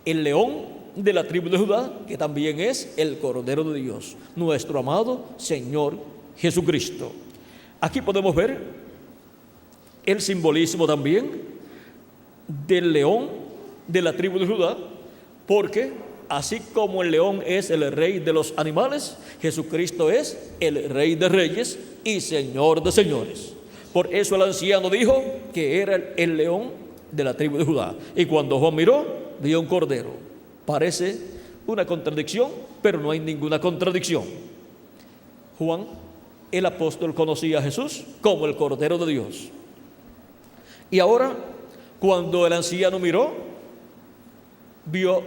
el león de la tribu de Judá, que también es el Cordero de Dios, nuestro amado Señor Jesucristo. Aquí podemos ver el simbolismo también del león de la tribu de Judá, porque así como el león es el rey de los animales, Jesucristo es el Rey de Reyes y Señor de Señores. Por eso el anciano dijo que era el león de la tribu de Judá. Y cuando Juan miró, vio un cordero. Parece una contradicción, pero no hay ninguna contradicción. Juan, el apóstol, conocía a Jesús como el Cordero de Dios. Y ahora, cuando el anciano miró, vio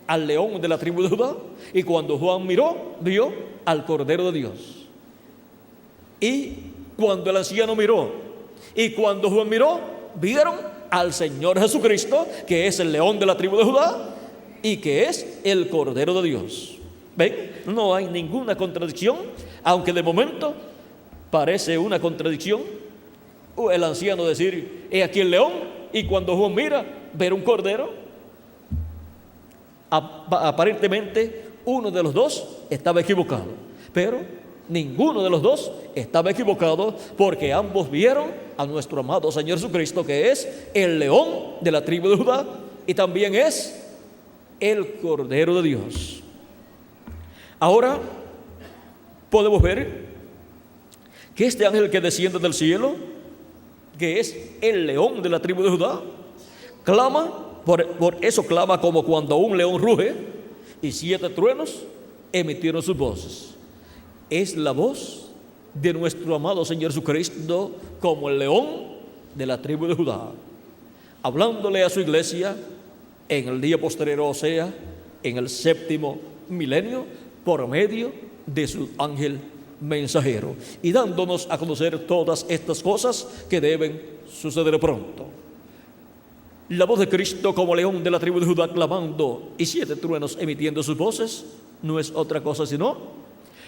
al león de la tribu de Judá, y cuando Juan miró, vio al Cordero de Dios. Y cuando el anciano miró y cuando Juan miró, vieron al Señor Jesucristo, que es el león de la tribu de Judá y que es el Cordero de Dios. ¿Ven? No hay ninguna contradicción, aunque de momento parece una contradicción. O el anciano decir, he aquí el león, y cuando Juan mira, ver un cordero. Aparentemente uno de los dos estaba equivocado, pero ninguno de los dos estaba equivocado, porque ambos vieron a nuestro amado Señor Jesucristo, que es el león de la tribu de Judá y también es el Cordero de Dios. Ahora podemos ver que este ángel que desciende del cielo, que es el león de la tribu de Judá, clama, por eso clama como cuando un león ruge, y 7 truenos emitieron sus voces. Es la voz de nuestro amado Señor Jesucristo como el león de la tribu de Judá, hablándole a su iglesia en el día posterior, o sea, en el 7º milenio, por medio de su ángel mensajero, y dándonos a conocer todas estas cosas que deben suceder pronto. La voz de Cristo como león de la tribu de Judá clamando y 7 truenos emitiendo sus voces no es otra cosa sino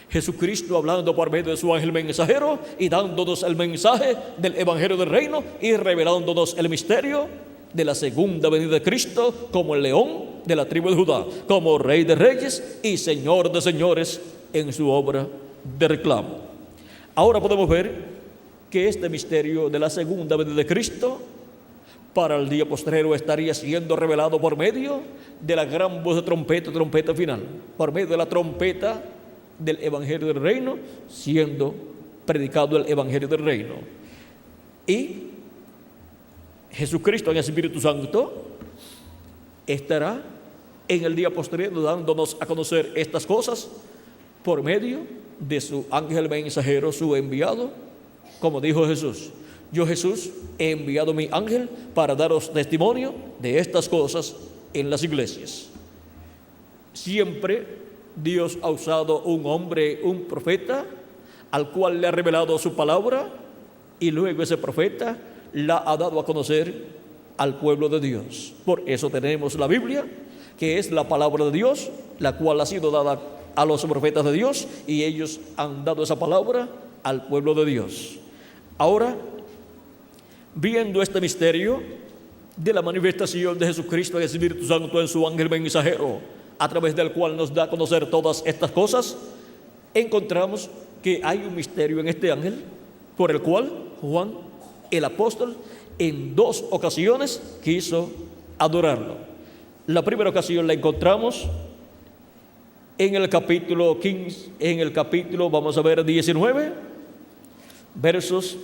Jesucristo hablando por medio de su ángel mensajero y dándonos el mensaje del evangelio del reino y revelándonos el misterio de la segunda venida de Cristo como el león de la tribu de Judá, como Rey de reyes y Señor de señores en su obra de reclamo. Ahora podemos ver que este misterio de la segunda venida de Cristo para el día postrero estaría siendo revelado por medio de la gran voz de trompeta final, por medio de la trompeta del evangelio del reino, siendo predicado el evangelio del reino. Y Jesucristo en el Espíritu Santo estará en el día posterior dándonos a conocer estas cosas por medio de su ángel mensajero, su enviado, como dijo Jesús: yo, Jesús, he enviado mi ángel para daros testimonio de estas cosas en las iglesias. Siempre Dios ha usado un hombre, un profeta, al cual le ha revelado su palabra, y luego ese profeta la ha dado a conocer al pueblo de Dios. Por eso tenemos la Biblia, que es la palabra de Dios, la cual ha sido dada a los profetas de Dios, y ellos han dado esa palabra al pueblo de Dios. Ahora, viendo este misterio de la manifestación de Jesucristo en el Espíritu Santo en su ángel mensajero, a través del cual nos da a conocer todas estas cosas, encontramos que hay un misterio en este ángel por el cual Juan, el apóstol, en 2 ocasiones quiso adorarlo. La primera ocasión la encontramos en el capítulo 15, en el capítulo, vamos a ver, 19, versos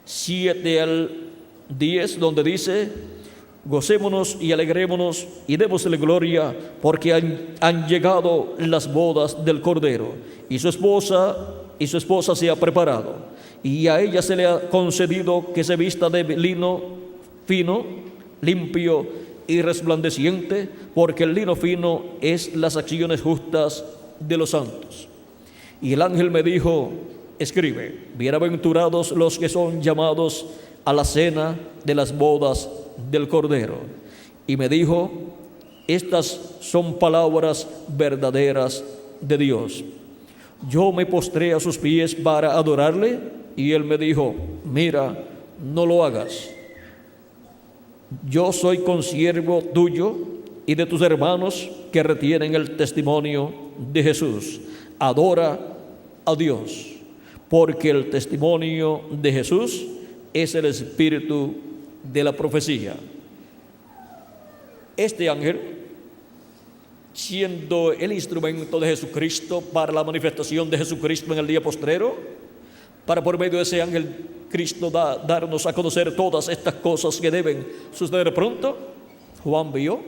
7 al 10, donde dice: gocémonos y alegrémonos y démosle gloria, porque han llegado las bodas del Cordero, y su esposa se ha preparado, y a ella se le ha concedido que se vista de lino fino, limpio y resplandeciente, porque el lino fino es las acciones justas de los santos. Y el ángel me dijo: escribe, bienaventurados los que son llamados a la cena de las bodas del Cordero. Y me dijo: estas son palabras verdaderas de Dios. Yo me postré a sus pies para adorarle, y él me dijo: mira, no lo hagas. Yo soy consiervo tuyo y de tus hermanos que retienen el testimonio de Jesús. Adora a Dios, porque el testimonio de Jesús es el espíritu de la profecía. Este ángel, siendo el instrumento de Jesucristo para la manifestación de Jesucristo en el día postrero, para por medio de ese ángel Cristo darnos a conocer todas estas cosas que deben suceder pronto, Juan vio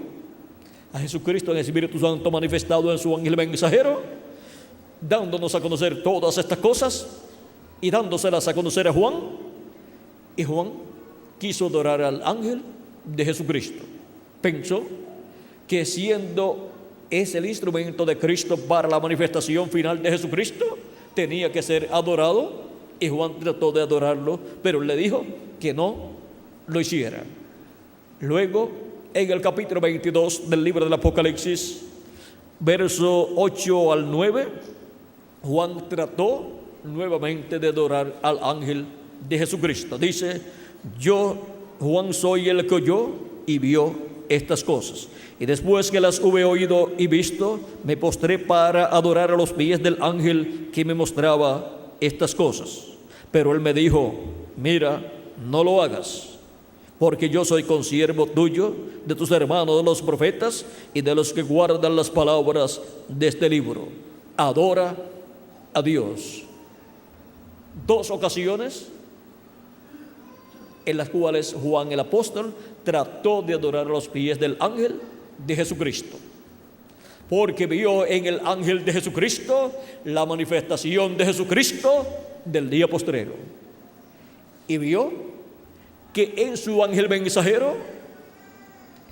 a Jesucristo en el Espíritu Santo manifestado en su ángel mensajero, dándonos a conocer todas estas cosas y dándoselas a conocer a Juan. Y Juan quiso adorar al ángel de Jesucristo. Pensó que siendo ese el instrumento de Cristo para la manifestación final de Jesucristo, tenía que ser adorado, y Juan trató de adorarlo, pero le dijo que no lo hiciera. Luego, en el capítulo 22 del libro del Apocalipsis, verso 8 al 9, Juan trató nuevamente de adorar al ángel de Jesucristo. Dice: yo, Juan, soy el que oyó y vio estas cosas, y después que las hube oído y visto, me postré para adorar a los pies del ángel que me mostraba estas cosas. Pero él me dijo: mira, no lo hagas, porque yo soy consiervo tuyo, de tus hermanos de los profetas y de los que guardan las palabras de este libro. Adora a Dios. Dos ocasiones en las cuales Juan el apóstol trató de adorar a los pies del ángel de Jesucristo, porque vio en el ángel de Jesucristo la manifestación de Jesucristo del día postrero, y vio que en su ángel mensajero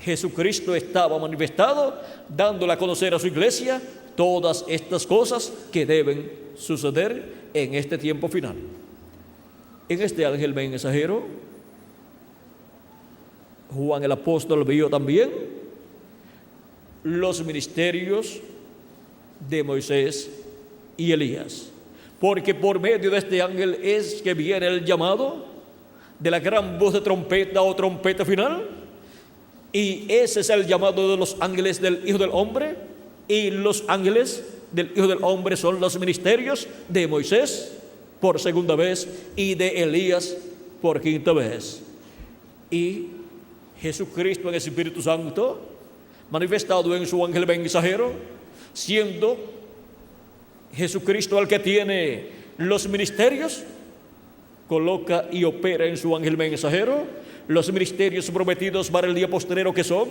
Jesucristo estaba manifestado, dándole a conocer a su iglesia todas estas cosas que deben suceder en este tiempo final. En este ángel mensajero, Juan el apóstol vio también los ministerios de Moisés y Elías, porque por medio de este ángel es que viene el llamado de la gran voz de trompeta o trompeta final, y ese es el llamado de los ángeles del Hijo del Hombre, y los ángeles del Hijo del Hombre son los ministerios de Moisés por segunda vez y de Elías por quinta vez. Y Jesucristo en el Espíritu Santo, manifestado en su ángel mensajero, siendo Jesucristo el que tiene los ministerios, coloca y opera en su ángel mensajero los ministerios prometidos para el día postrero, que son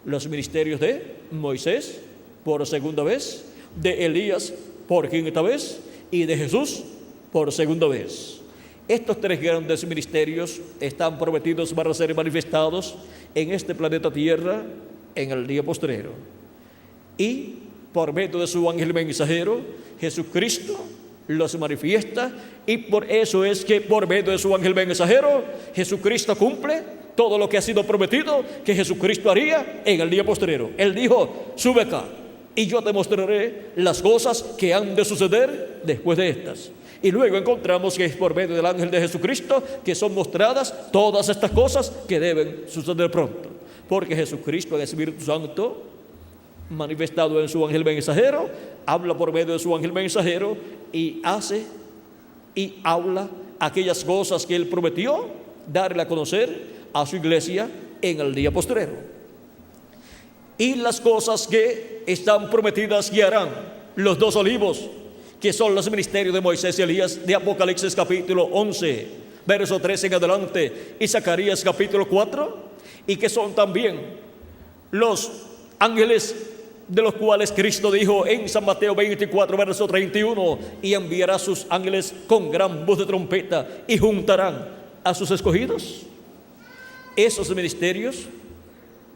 los ministerios de Moisés por segunda vez, de Elías por quinta vez y de Jesús por segunda vez. Estos tres grandes ministerios están prometidos para ser manifestados en este planeta Tierra en el día postrero. Y por medio de su ángel mensajero, Jesucristo los manifiesta, y por eso es que por medio de su ángel mensajero, Jesucristo cumple todo lo que ha sido prometido que Jesucristo haría en el día postrero. Él dijo: sube acá y yo te mostraré las cosas que han de suceder después de estas. Y luego encontramos que es por medio del ángel de Jesucristo que son mostradas todas estas cosas que deben suceder pronto, porque Jesucristo, el Espíritu Santo, manifestado en su ángel mensajero, habla por medio de su ángel mensajero y hace y habla aquellas cosas que él prometió darle a conocer a su iglesia en el día postrero. Y las cosas que están prometidas que harán los dos olivos, que son los ministerios de Moisés y Elías, de Apocalipsis capítulo 11, verso 13 en adelante, y Zacarías capítulo 4, y que son también los ángeles de los cuales Cristo dijo en San Mateo 24, verso 31, y enviará sus ángeles con gran voz de trompeta y juntarán a sus escogidos. Esos ministerios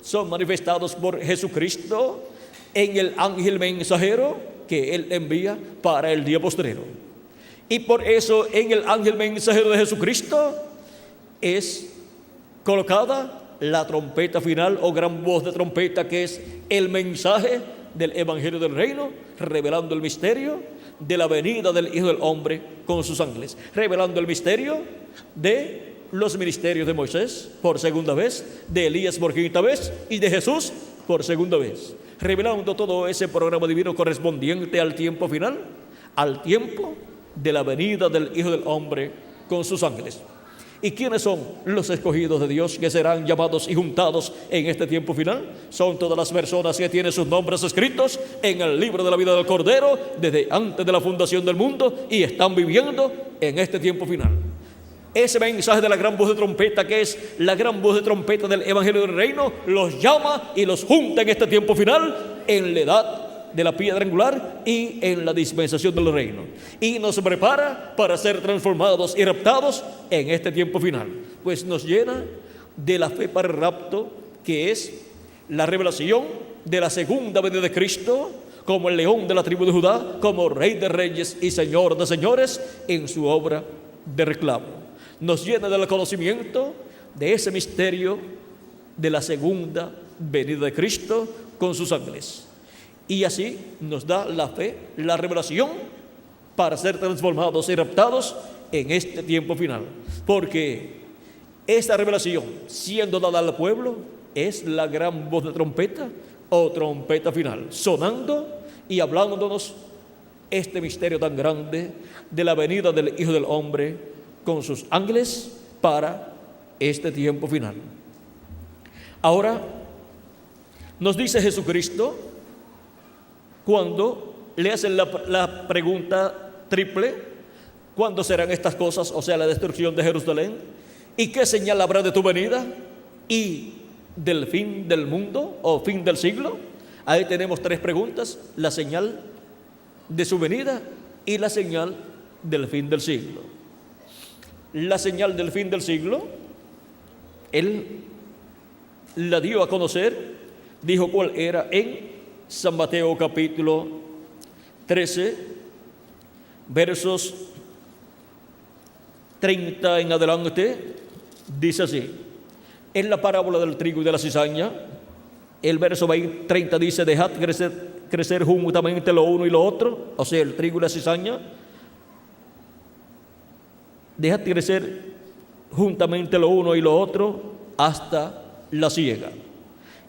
son manifestados por Jesucristo en el ángel mensajero que él envía para el día postrero. Y por eso en el ángel mensajero de Jesucristo es colocada la trompeta final o gran voz de trompeta, que es el mensaje del evangelio del reino, revelando el misterio de la venida del Hijo del Hombre con sus ángeles, revelando el misterio de los ministerios de Moisés por segunda vez, de Elías por quinta vez y de Jesús por segunda vez, revelando todo ese programa divino correspondiente al tiempo final, al tiempo de la venida del Hijo del Hombre con sus ángeles. ¿Y quiénes son los escogidos de Dios que serán llamados y juntados en este tiempo final? Son todas las personas que tienen sus nombres escritos en el libro de la vida del Cordero desde antes de la fundación del mundo y están viviendo en este tiempo final. ese mensaje de la gran voz de trompeta, que es la gran voz de trompeta del Evangelio del Reino, los llama y los junta en este tiempo final, en la edad de la piedra angular y en la dispensación del reino, y nos prepara para ser transformados y raptados en este tiempo final, pues nos llena de la fe para el rapto, que es la revelación de la segunda venida de Cristo como el león de la tribu de Judá, como Rey de reyes y Señor de señores en su obra de reclamo. Nos llena del conocimiento de ese misterio de la segunda venida de Cristo con sus ángeles. Y así nos da la fe, la revelación para ser transformados y raptados en este tiempo final. Porque esta revelación, siendo dada al pueblo, es la gran voz de trompeta o trompeta final, sonando y hablándonos este misterio tan grande de la venida del Hijo del Hombre con sus ángeles para este tiempo final. Ahora nos dice Jesucristo, cuando le hacen la pregunta triple: ¿cuándo serán estas cosas? O sea, la destrucción de Jerusalén. ¿Y qué señal habrá de tu venida? ¿Y del fin del mundo o fin del siglo? Ahí tenemos tres preguntas: la señal de su venida y la señal del fin del siglo. La señal del fin del siglo, Él la dio a conocer, dijo cuál era en San Mateo capítulo 13, versos 30 en adelante. Dice así, en la parábola del trigo y de la cizaña, el verso 30 dice: dejad crecer juntamente lo uno y lo otro, o sea, el trigo y la cizaña. Dejad crecer juntamente lo uno y lo otro hasta la siega.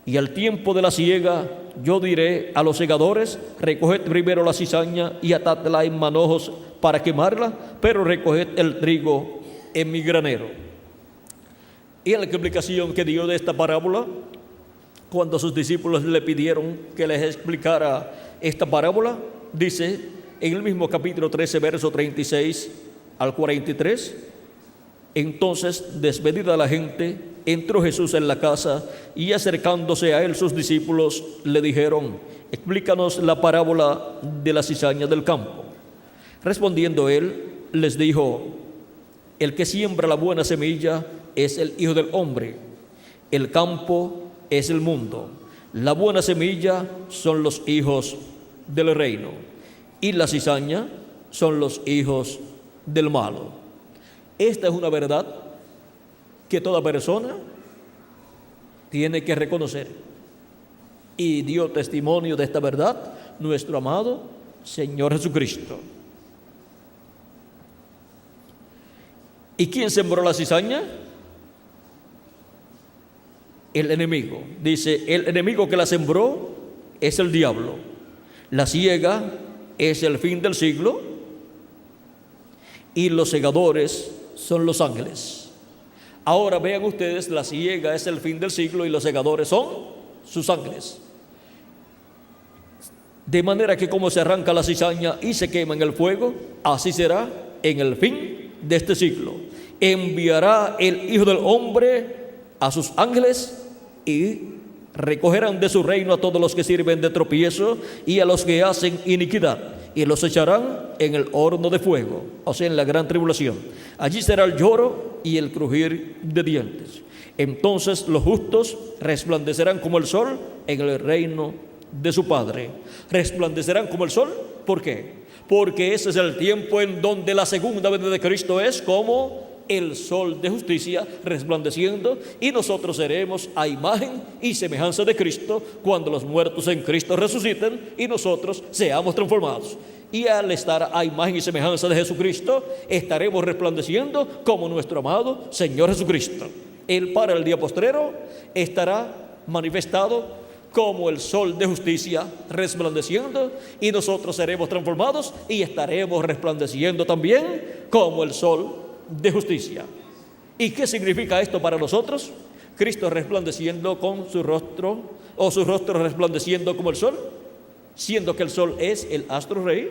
Y al tiempo de la siega yo diré a los segadores: recoged primero la cizaña y atadla en manojos para quemarla, pero recoged el trigo en mi granero. Y en la explicación que dio de esta parábola, cuando sus discípulos le pidieron que les explicara esta parábola, dice en el mismo capítulo 13, verso 36 al 43: entonces, despedida la gente, entró Jesús en la casa, y acercándose a él sus discípulos le dijeron: explícanos la parábola de la cizaña del campo. Respondiendo él, les dijo: el que siembra la buena semilla es el Hijo del Hombre. El campo es el mundo. La buena semilla son los hijos del reino, y la cizaña son los hijos del malo. Esta es una verdad que toda persona tiene que reconocer, y dio testimonio de esta verdad nuestro amado Señor Jesucristo. ¿Y quién sembró la cizaña? El enemigo. Dice, el enemigo que la sembró es el diablo. La siega es el fin del siglo, y los segadores son los ángeles. Ahora vean ustedes, la siega es el fin del siglo y los segadores son sus ángeles. De manera que como se arranca la cizaña y se quema en el fuego, así será en el fin de este siglo. Enviará el Hijo del Hombre a sus ángeles, y recogerán de su reino a todos los que sirven de tropiezo y a los que hacen iniquidad, y los echarán en el horno de fuego, o sea, en la gran tribulación. Allí será el lloro y el crujir de dientes. Entonces los justos resplandecerán como el sol en el reino de su Padre. Resplandecerán como el sol, ¿por qué? Porque ese es el tiempo en donde la segunda venida de Cristo es como el sol de justicia resplandeciendo, y nosotros seremos a imagen y semejanza de Cristo cuando los muertos en Cristo resuciten y nosotros seamos transformados. Y al estar a imagen y semejanza de Jesucristo, estaremos resplandeciendo como nuestro amado Señor Jesucristo. Él para el día postrero estará manifestado como el sol de justicia resplandeciendo, y nosotros seremos transformados y estaremos resplandeciendo también como el sol de justicia. ¿Y qué significa esto para nosotros? Cristo resplandeciendo con su rostro, o su rostro resplandeciendo como el sol, siendo que el sol es el astro rey.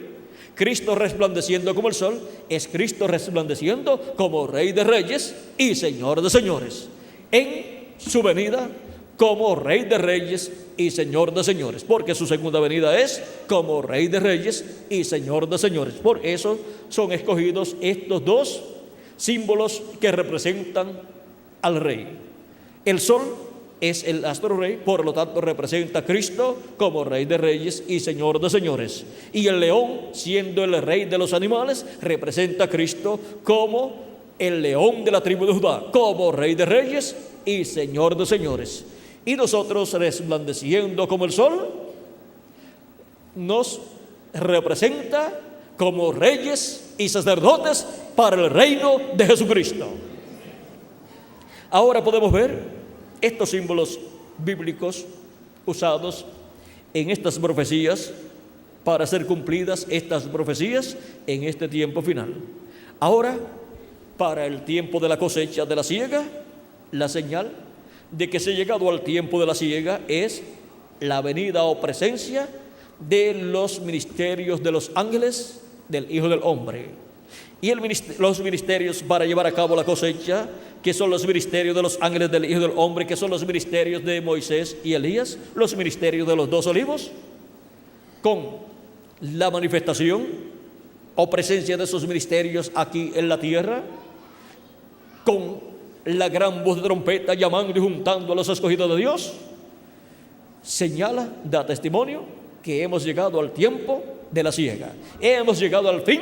Cristo resplandeciendo como el sol es Cristo resplandeciendo como Rey de Reyes y Señor de Señores. En su venida como Rey de Reyes y Señor de Señores, porque su segunda venida es como Rey de Reyes y Señor de Señores. Por eso son escogidos estos dos símbolos que representan al Rey. El sol es el astro rey, por lo tanto representa a Cristo como Rey de Reyes y Señor de Señores. Y el león, siendo el rey de los animales, representa a Cristo como el león de la tribu de Judá, como Rey de Reyes y Señor de Señores. Y nosotros, resplandeciendo como el sol, nos representa como reyes y sacerdotes para el reino de Jesucristo. Ahora podemos ver estos símbolos bíblicos usados en estas profecías para ser cumplidas estas profecías en este tiempo final. Ahora, para el tiempo de la cosecha de la siega, la señal de que se ha llegado al tiempo de la siega es la venida o presencia de los ministerios de los ángeles del Hijo del Hombre. Y los ministerios para llevar a cabo la cosecha, que son los ministerios de los ángeles del Hijo del Hombre, que son los ministerios de Moisés y Elías, los ministerios de los dos olivos, con la manifestación o presencia de esos ministerios aquí en la tierra, con la gran voz de trompeta llamando y juntando a los escogidos de Dios, señala, da testimonio que hemos llegado al tiempo de la siega. Hemos llegado al fin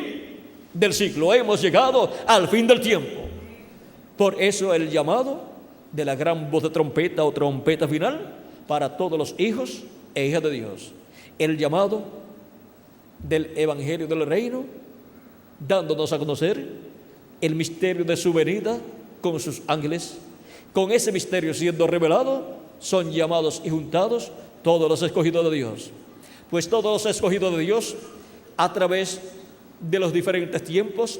del ciclo, hemos llegado al fin del tiempo. Por eso el llamado de la gran voz de trompeta o trompeta final para todos los hijos e hijas de Dios. El llamado del Evangelio del Reino, dándonos a conocer el misterio de su venida con sus ángeles. Con ese misterio siendo revelado, son llamados y juntados todos los escogidos de Dios. Pues todos los escogidos de Dios, a través de los diferentes tiempos,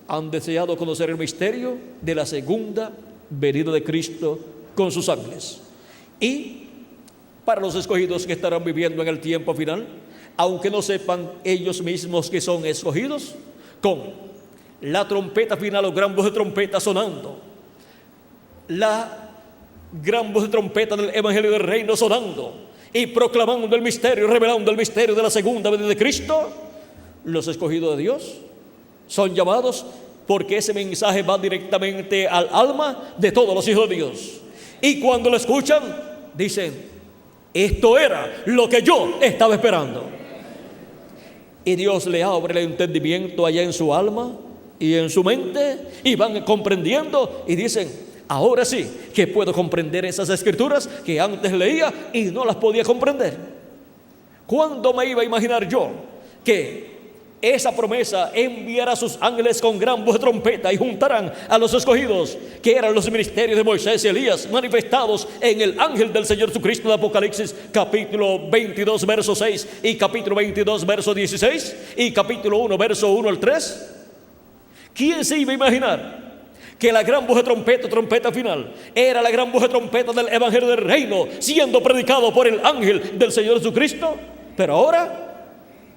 han deseado conocer el misterio de la segunda venida de Cristo con sus ángeles. Y para los escogidos que estarán viviendo en el tiempo final, aunque no sepan ellos mismos que son escogidos, con la trompeta final o gran voz de trompeta sonando, la gran voz de trompeta del Evangelio del Reino sonando y proclamando el misterio, revelando el misterio de la segunda venida de Cristo, los escogidos de Dios son llamados porque ese mensaje va directamente al alma de todos los hijos de Dios. Y cuando lo escuchan, dicen: esto era lo que yo estaba esperando. Y Dios le abre el entendimiento allá en su alma y en su mente, y van comprendiendo y dicen: ahora sí que puedo comprender esas escrituras que antes leía y no las podía comprender. ¿Cuándo me iba a imaginar yo que esa promesa enviará a sus ángeles con gran voz de trompeta y juntarán a los escogidos, que eran los ministerios de Moisés y Elías, manifestados en el ángel del Señor Jesucristo de Apocalipsis, capítulo 22, verso 6, y capítulo 22, verso 16, y capítulo 1, verso 1 al 3? ¿Quién se iba a imaginar que la gran voz de trompeta, trompeta final, era la gran voz de trompeta del Evangelio del Reino, siendo predicado por el ángel del Señor Jesucristo? Pero ahora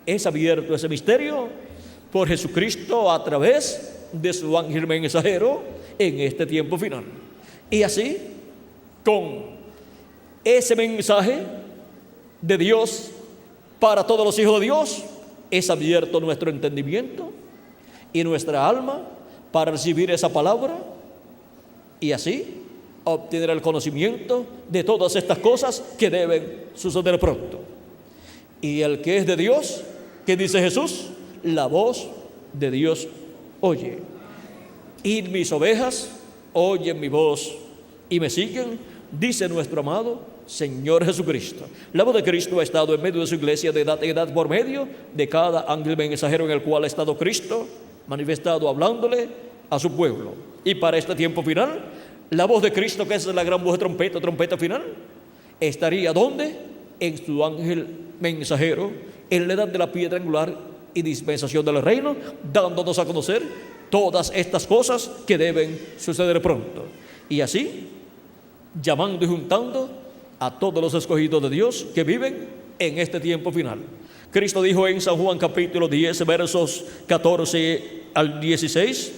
es abierto ese misterio por Jesucristo a través de su ángel mensajero en este tiempo final. Y así, con ese mensaje de Dios para todos los hijos de Dios, es abierto nuestro entendimiento y nuestra alma para recibir esa palabra y así obtener el conocimiento de todas estas cosas que deben suceder pronto. Y el que es de Dios, ¿qué dice Jesús? La voz de Dios oye. Y mis ovejas oyen mi voz y me siguen, dice nuestro amado Señor Jesucristo. La voz de Cristo ha estado en medio de su iglesia de edad en edad por medio de cada ángel mensajero en el cual ha estado Cristo manifestado hablándole a su pueblo. Y para este tiempo final, la voz de Cristo, que es la gran voz de trompeta, trompeta final, estaría ¿dónde? En su ángel mensajero, en la edad de la piedra angular y dispensación del reino, dándonos a conocer todas estas cosas que deben suceder pronto. Y así, llamando y juntando a todos los escogidos de Dios que viven en este tiempo final. Cristo dijo en San Juan capítulo 10, versos 14 al 16,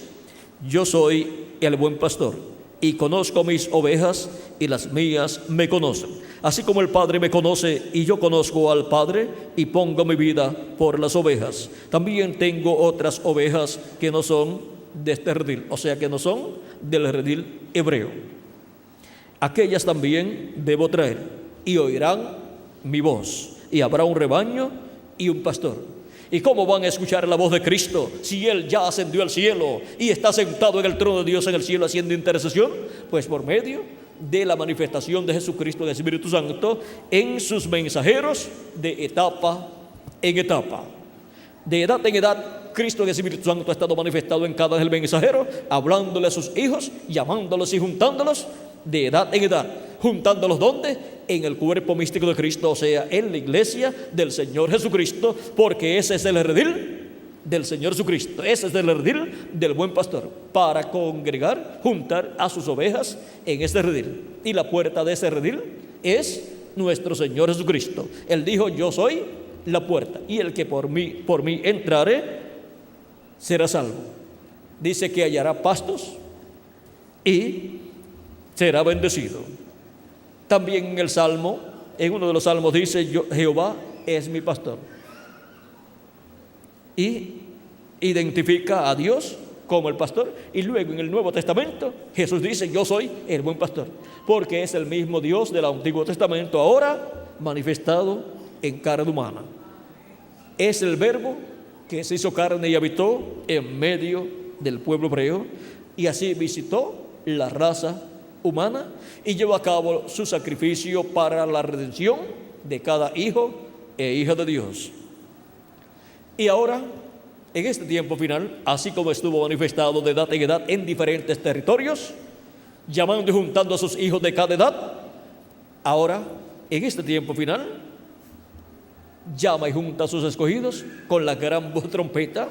yo soy el buen pastor y conozco mis ovejas y las mías me conocen. Así como el Padre me conoce y yo conozco al Padre y pongo mi vida por las ovejas. También tengo otras ovejas que no son de este redil, o sea que no son del redil hebreo. Aquellas también debo traer y oirán mi voz y habrá un rebaño y un pastor. ¿Y cómo van a escuchar la voz de Cristo si Él ya ascendió al cielo y está sentado en el trono de Dios en el cielo haciendo intercesión? Pues por medio de la manifestación de Jesucristo del Espíritu Santo en sus mensajeros de etapa en etapa. De edad en edad, Cristo en el Espíritu Santo ha estado manifestado en cada del mensajero, hablándole a sus hijos, llamándolos y juntándolos de edad en edad. ¿Juntándolos dónde? En el cuerpo místico de Cristo, o sea, en la iglesia del Señor Jesucristo, porque ese es el redil del Señor Jesucristo, ese es el redil del buen pastor, para congregar, juntar a sus ovejas en ese redil. Y la puerta de ese redil es nuestro Señor Jesucristo. Él dijo, yo soy la puerta, y el que por mí entrare, será salvo. Dice que hallará pastos y será bendecido. También en el Salmo, en uno de los salmos dice, Jehová es mi pastor. Y identifica a Dios como el pastor. Y luego en el Nuevo Testamento, Jesús dice, yo soy el buen pastor. Porque es el mismo Dios del Antiguo Testamento, ahora manifestado en carne humana. Es el Verbo que se hizo carne y habitó en medio del pueblo hebreo. Y así visitó la raza humana y llevó a cabo su sacrificio para la redención de cada hijo e hija de Dios. Y ahora, en este tiempo final, así como estuvo manifestado de edad en edad en diferentes territorios, llamando y juntando a sus hijos de cada edad, ahora, en este tiempo final, llama y junta a sus escogidos con la gran voz de trompeta.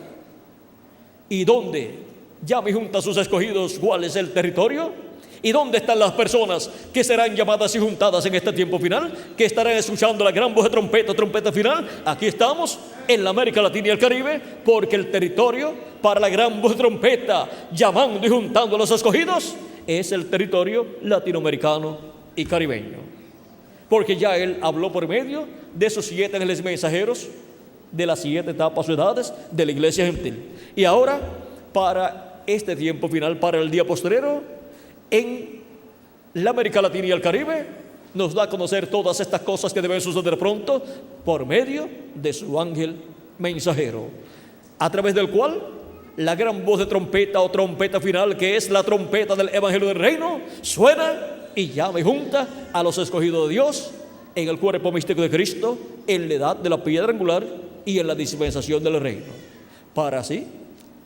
¿Y dónde llama y junta a sus escogidos? ¿Cuál es el territorio? ¿Y dónde están las personas que serán llamadas y juntadas en este tiempo final? Que estarán escuchando la gran voz de trompeta, trompeta final. Aquí estamos en la América Latina y el Caribe, porque el territorio para la gran voz de trompeta, llamando y juntando a los escogidos, es el territorio latinoamericano y caribeño. Porque ya Él habló por medio de sus 7 ángeles mensajeros, de las 7 etapas o edades de la iglesia gentil. Y ahora, para este tiempo final, para el día postrero, en la América Latina y el Caribe, nos da a conocer todas estas cosas que deben suceder pronto por medio de su ángel mensajero, a través del cual la gran voz de trompeta o trompeta final, que es la trompeta del Evangelio del Reino, suena y llama y junta a los escogidos de Dios en el cuerpo místico de Cristo, en la edad de la piedra angular y en la dispensación del reino, para así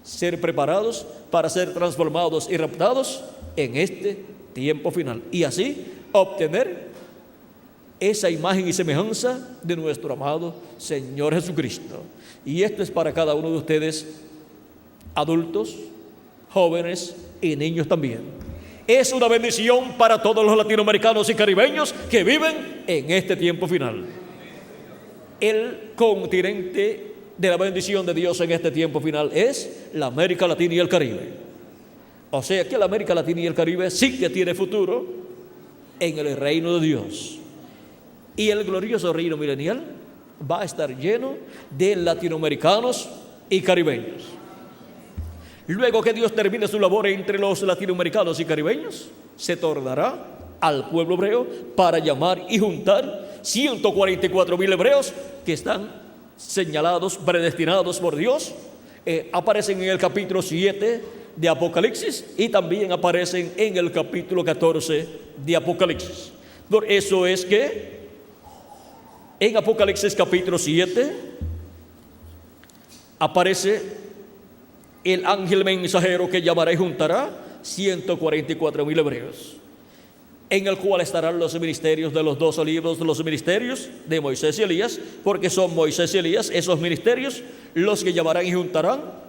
ser preparados, para ser transformados y raptados en este tiempo final, y así obtener esa imagen y semejanza de nuestro amado Señor Jesucristo. Y esto es para cada uno de ustedes, adultos, jóvenes y niños también. Es una bendición para todos los latinoamericanos y caribeños que viven en este tiempo final. El continente de la bendición de Dios en este tiempo final es la América Latina y el Caribe. O sea que la América Latina y el Caribe sí que tiene futuro en el reino de Dios. Y el glorioso reino milenial va a estar lleno de latinoamericanos y caribeños. Luego que Dios termine su labor entre los latinoamericanos y caribeños, se tornará al pueblo hebreo para llamar y juntar 144,000 hebreos que están señalados, predestinados por Dios. Aparecen en el capítulo 7 de Apocalipsis y también aparecen en el capítulo 14 de Apocalipsis. Por eso es que en Apocalipsis capítulo 7 aparece el ángel mensajero que llamará y juntará 144,000 hebreos, en el cual estarán los ministerios de los 12 libros, de los ministerios de Moisés y Elías, porque son Moisés y Elías, esos ministerios, los que llamarán y juntarán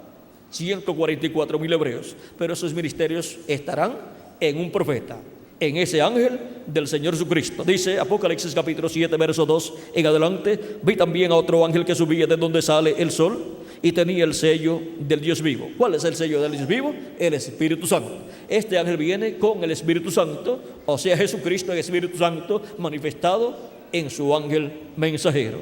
144,000 hebreos. Pero esos ministerios estarán en un profeta. en ese ángel del Señor Jesucristo. Dice Apocalipsis capítulo 7, verso 2 en adelante: vi también a otro ángel que subía de donde sale el sol y tenía el sello del Dios vivo. ¿Cuál es el sello del Dios vivo? El Espíritu Santo. Este ángel viene con el Espíritu Santo, o sea, Jesucristo, el Espíritu Santo manifestado en su ángel mensajero.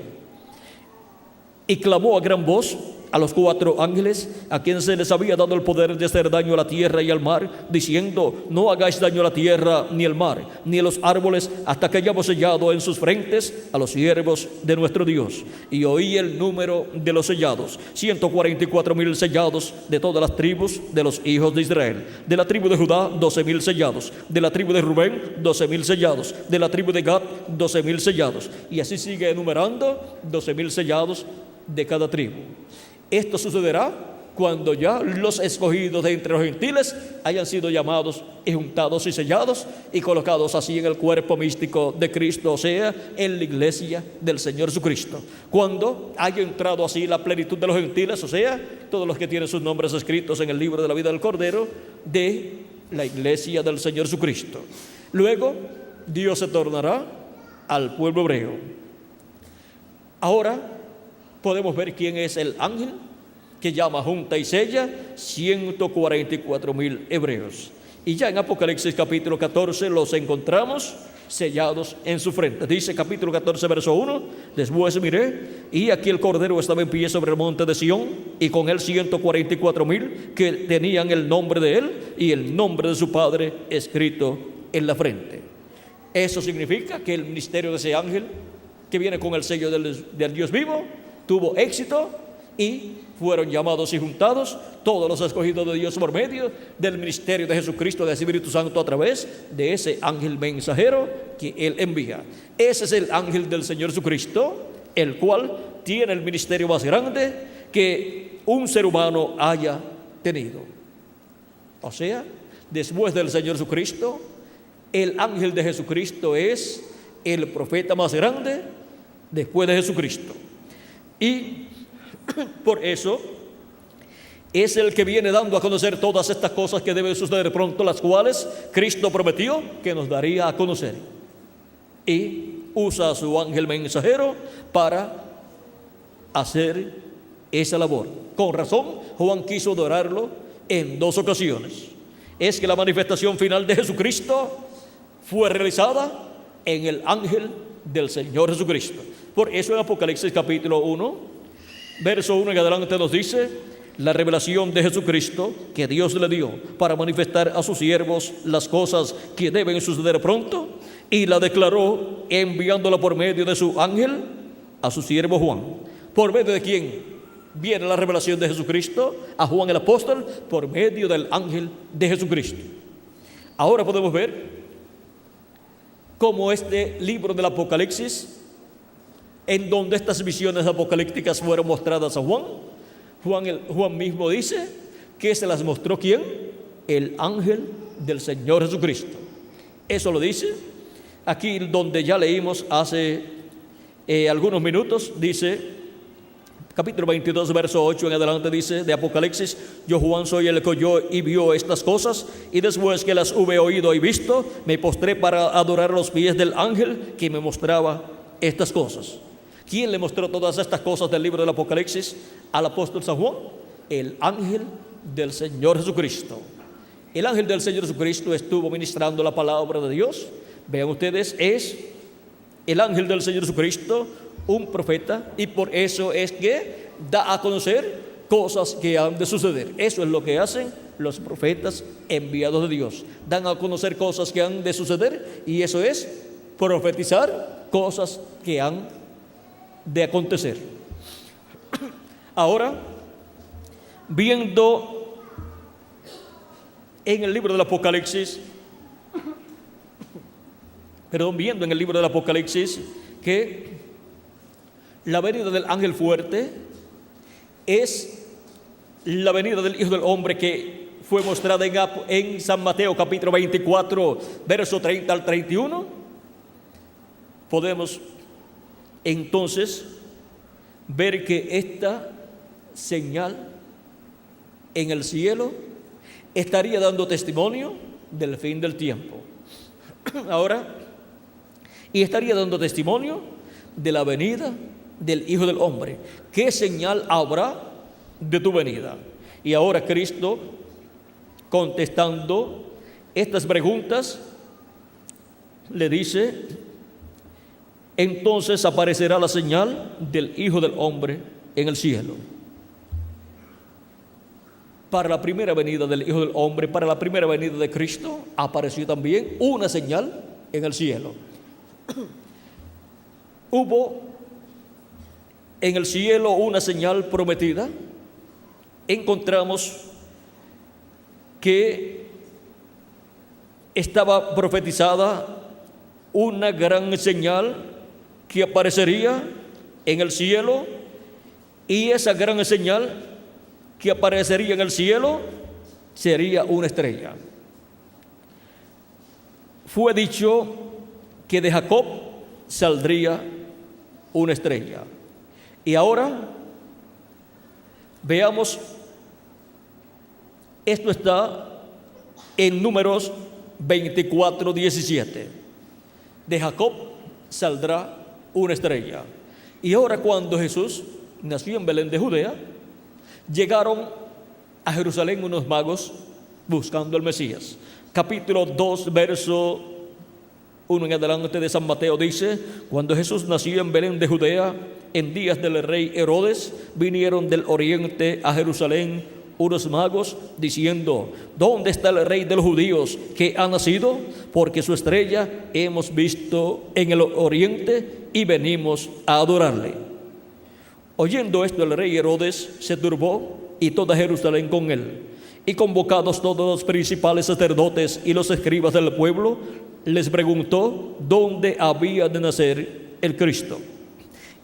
Y clamó a gran voz a los 4 ángeles a quienes se les había dado el poder de hacer daño a la tierra y al mar, diciendo: no hagáis daño a la tierra ni al mar ni a los árboles, hasta que hayamos sellado en sus frentes a los siervos de nuestro Dios. Y oí el número de los sellados: 144,000 sellados de todas las tribus de los hijos de Israel. De la tribu de Judá, 12,000 sellados. De la tribu de Rubén, 12,000 sellados. De la tribu de Gad, 12,000 sellados. Y así sigue enumerando, 12,000 sellados de cada tribu. Esto sucederá cuando ya los escogidos de entre los gentiles hayan sido llamados y juntados y sellados y colocados así en el cuerpo místico de Cristo, o sea, en la iglesia del Señor Jesucristo. Cuando haya entrado así la plenitud de los gentiles, o sea, todos los que tienen sus nombres escritos en el libro de la vida del Cordero de la iglesia del Señor Jesucristo. Luego, Dios se tornará al pueblo hebreo. Ahora podemos ver quién es el ángel que llama, junta y sella 144,000 hebreos. Y ya en Apocalipsis capítulo 14 los encontramos sellados en su frente. Dice capítulo 14 verso 1: después miré, y aquí el Cordero estaba en pie sobre el monte de Sión, y con él 144,000 que tenían el nombre de él y el nombre de su Padre escrito en la frente. Eso significa que el ministerio de ese ángel que viene con el sello del Dios vivo tuvo éxito, y fueron llamados y juntados todos los escogidos de Dios por medio del ministerio de Jesucristo, del Espíritu Santo, a través de ese ángel mensajero que Él envía. Ese es el ángel del Señor Jesucristo, el cual tiene el ministerio más grande que un ser humano haya tenido. O sea, después del Señor Jesucristo, el ángel de Jesucristo es el profeta más grande después de Jesucristo. Y por eso es el que viene dando a conocer todas estas cosas que deben suceder pronto, las cuales Cristo prometió que nos daría a conocer. Y usa a su ángel mensajero para hacer esa labor. Con razón, Juan quiso adorarlo en 2 ocasiones. Es que la manifestación final de Jesucristo fue realizada en el ángel del Señor Jesucristo. Por eso en Apocalipsis capítulo 1, verso 1 en adelante nos dice: la revelación de Jesucristo que Dios le dio para manifestar a sus siervos las cosas que deben suceder pronto, y la declaró enviándola por medio de su ángel a su siervo Juan. ¿Por medio de quién viene la revelación de Jesucristo a Juan el apóstol? Por medio del ángel de Jesucristo. Ahora podemos ver cómo este libro del Apocalipsis, en donde estas visiones apocalípticas fueron mostradas a Juan, Juan mismo dice que se las mostró ¿quién? El ángel del Señor Jesucristo. Eso lo dice aquí donde ya leímos hace algunos minutos. Dice capítulo 22 verso 8 en adelante, dice de Apocalipsis: yo Juan soy el que oyó y vio estas cosas, y después que las hube oído y visto, me postré para adorar los pies del ángel que me mostraba estas cosas. ¿Quién le mostró todas estas cosas del libro del Apocalipsis al apóstol San Juan? El ángel del Señor Jesucristo. El ángel del Señor Jesucristo estuvo ministrando la palabra de Dios. Vean ustedes, es el ángel del Señor Jesucristo un profeta, y por eso es que da a conocer cosas que han de suceder. Eso es lo que hacen los profetas enviados de Dios. Dan a conocer cosas que han de suceder, y eso es profetizar cosas que han de acontecer. Ahora, viendo en el libro del Apocalipsis, viendo en el libro del Apocalipsis que la venida del ángel fuerte es la venida del Hijo del Hombre, que fue mostrada en San Mateo capítulo 24 verso 30 al 31. Podemos entonces ver que esta señal en el cielo estaría dando testimonio del fin del tiempo. Ahora, y estaría dando testimonio de la venida del Hijo del Hombre. ¿Qué señal habrá de tu venida? Y ahora Cristo, contestando estas preguntas, le dice: entonces aparecerá la señal del Hijo del Hombre en el cielo. Para la primera venida del Hijo del Hombre, para la primera venida de Cristo, apareció también una señal en el cielo. Hubo en el cielo una señal prometida. Encontramos que estaba profetizada una gran señal que aparecería en el cielo, y esa gran señal que aparecería en el cielo sería una estrella. Fue dicho que de Jacob saldría una estrella. Y ahora veamos, esto está en Números 24:17. De Jacob saldrá una estrella. Y ahora, cuando Jesús nació en Belén de Judea, llegaron a Jerusalén unos magos buscando al Mesías. Capítulo 2, verso 1 en adelante de San Mateo dice: cuando Jesús nació en Belén de Judea, en días del rey Herodes, vinieron del oriente a Jerusalén unos magos diciendo: ¿dónde está el rey de los judíos que ha nacido? Porque su estrella hemos visto en el oriente y venimos a adorarle. Oyendo esto, el rey Herodes se turbó y toda Jerusalén con él. Y convocados todos los principales sacerdotes y los escribas del pueblo, les preguntó dónde había de nacer el Cristo.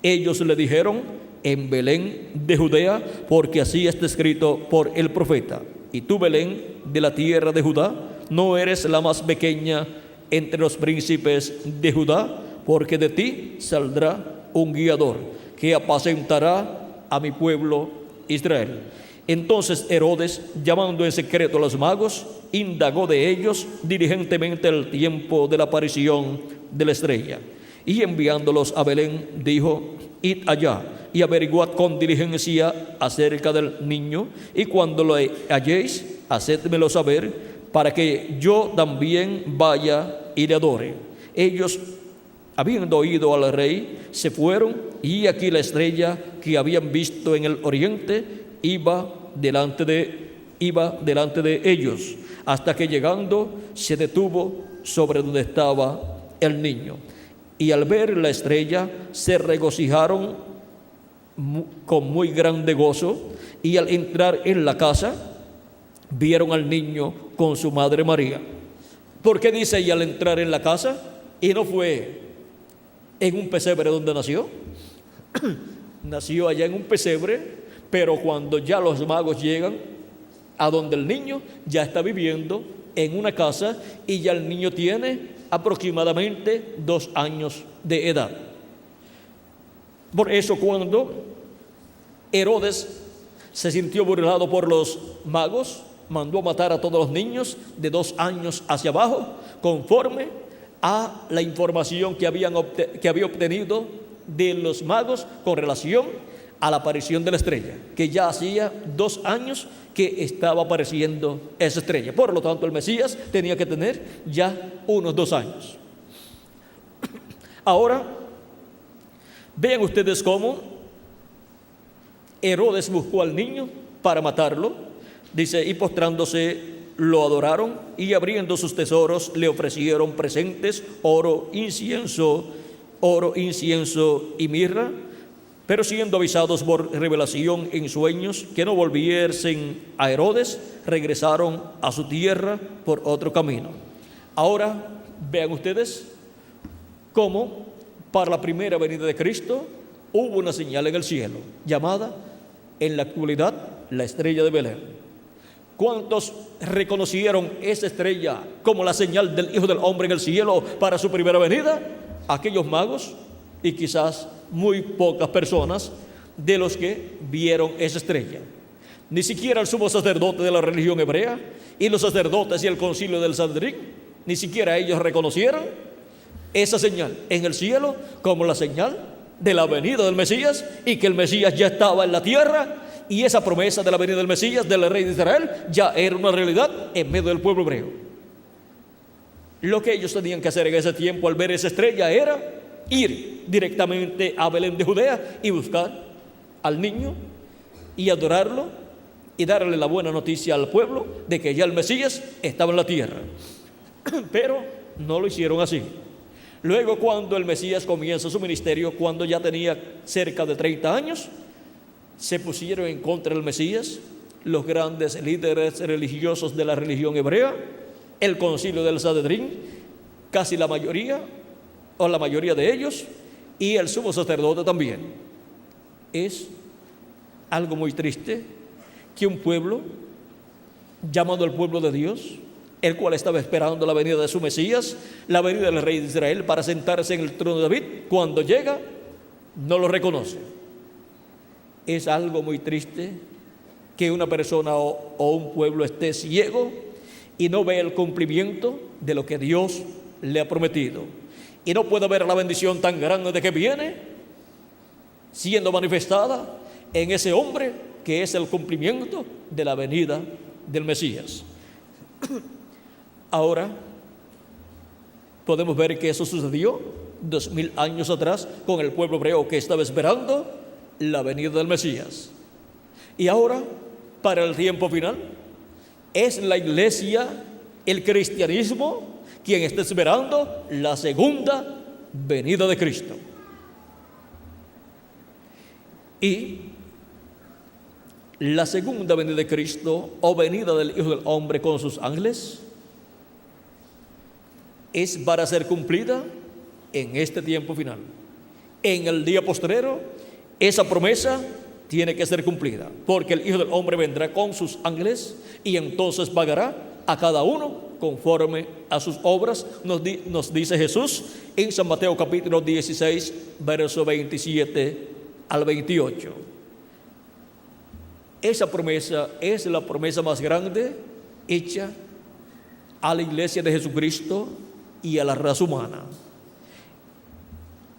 Ellos le dijeron: en Belén de Judea, porque así está escrito por el profeta: y tú, Belén, de la tierra de Judá, no eres la más pequeña entre los príncipes de Judá, porque de ti saldrá un guiador que apacentará a mi pueblo Israel. Entonces Herodes, llamando en secreto a los magos, indagó de ellos diligentemente el tiempo de la aparición de la estrella. Y enviándolos a Belén, dijo: id allá y averiguad con diligencia acerca del niño, y cuando lo halléis, hacedmelo saber, para que yo también vaya y le adore. Ellos, habiendo oído al rey, se fueron, y aquí la estrella que habían visto en el oriente iba delante de ellos, hasta que llegando se detuvo sobre donde estaba el niño. Y al ver la estrella se regocijaron con muy grande gozo, y al entrar en la casa vieron al niño con su madre María. ¿Por qué dice y al entrar en la casa? Y no fue en un pesebre donde nació. Nació allá en un pesebre, pero cuando ya los magos llegan a donde el niño, ya está viviendo en una casa, y ya el niño tiene aproximadamente 2 años de edad. Por eso, cuando Herodes se sintió burlado por los magos, mandó a matar a todos los niños de 2 años hacia abajo, conforme a la información que había obtenido de los magos con relación a la aparición de la estrella, que ya hacía 2 años que estaba apareciendo esa estrella. Por lo tanto, el Mesías tenía que tener ya unos 2 años. Ahora, vean ustedes cómo Herodes buscó al niño para matarlo. Dice: y postrándose lo adoraron, y abriendo sus tesoros le ofrecieron presentes, oro, incienso y mirra. Pero siendo avisados por revelación en sueños que no volviesen a Herodes, regresaron a su tierra por otro camino. Ahora vean ustedes cómo para la primera venida de Cristo hubo una señal en el cielo, llamada en la actualidad la estrella de Belén. ¿Cuántos reconocieron esa estrella como la señal del Hijo del Hombre en el cielo para su primera venida? Aquellos magos, y quizás muy pocas personas de los que vieron esa estrella. Ni siquiera el sumo sacerdote de la religión hebrea y los sacerdotes y el concilio del Sanedrín ni siquiera ellos reconocieron esa señal en el cielo como la señal de la venida del Mesías, y que el Mesías ya estaba en la tierra, y esa promesa de la venida del Mesías, del rey de Israel, ya era una realidad en medio del pueblo hebreo. Lo que ellos tenían que hacer en ese tiempo al ver esa estrella era ir directamente a Belén de Judea y buscar al niño y adorarlo y darle la buena noticia al pueblo de que ya el Mesías estaba en la tierra. Pero no lo hicieron así. Luego, cuando el Mesías comienza su ministerio, cuando ya tenía cerca de 30 años, se pusieron en contra del Mesías los grandes líderes religiosos de la religión hebrea, el concilio del Sanedrín, casi la mayoría, o la mayoría de ellos, y el sumo sacerdote también. Es algo muy triste que un pueblo, llamado el pueblo de Dios, el cual estaba esperando la venida de su Mesías, la venida del rey de Israel para sentarse en el trono de David, cuando llega, no lo reconoce. Es algo muy triste que una persona o un pueblo esté ciego y no ve el cumplimiento de lo que Dios le ha prometido, y no puede ver la bendición tan grande de que viene siendo manifestada en ese hombre, que es el cumplimiento de la venida del Mesías. Ahora podemos ver que eso sucedió 2000 años atrás con el pueblo hebreo que estaba esperando la venida del Mesías. Y ahora, para el tiempo final, es la iglesia, el cristianismo, quien está esperando la segunda venida de Cristo. Y la segunda venida de Cristo, o venida del Hijo del Hombre con sus ángeles, es para ser cumplida en este tiempo final. En el día postrero, esa promesa tiene que ser cumplida, porque el Hijo del Hombre vendrá con sus ángeles y entonces pagará a cada uno conforme a sus obras, nos dice Jesús en San Mateo capítulo 16, verso 27 al 28. Esa promesa es la promesa más grande hecha a la iglesia de Jesucristo y a la raza humana.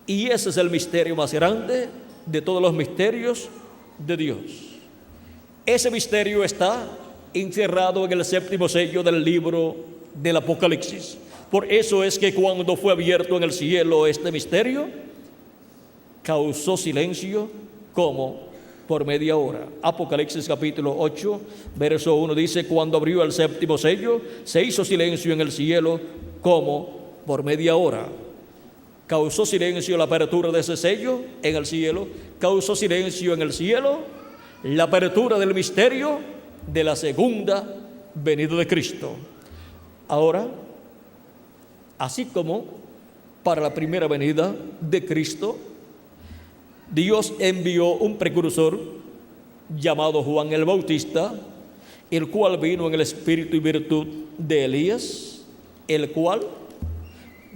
Y ese es el misterio más grande de todos los misterios de Dios. Ese misterio está encerrado en el séptimo sello del libro del Apocalipsis. Por eso es que cuando fue abierto en el cielo este misterio, causó silencio como por media hora. Apocalipsis capítulo 8, verso 1 dice: cuando abrió el séptimo sello, se hizo silencio en el cielo como por media hora. Causó silencio la apertura de ese sello en el cielo, causó silencio en el cielo la apertura del misterio de la segunda venida de Cristo. Ahora, así como para la primera venida de Cristo, Dios envió un precursor llamado Juan el Bautista, el cual vino en el espíritu y virtud de Elías, el cual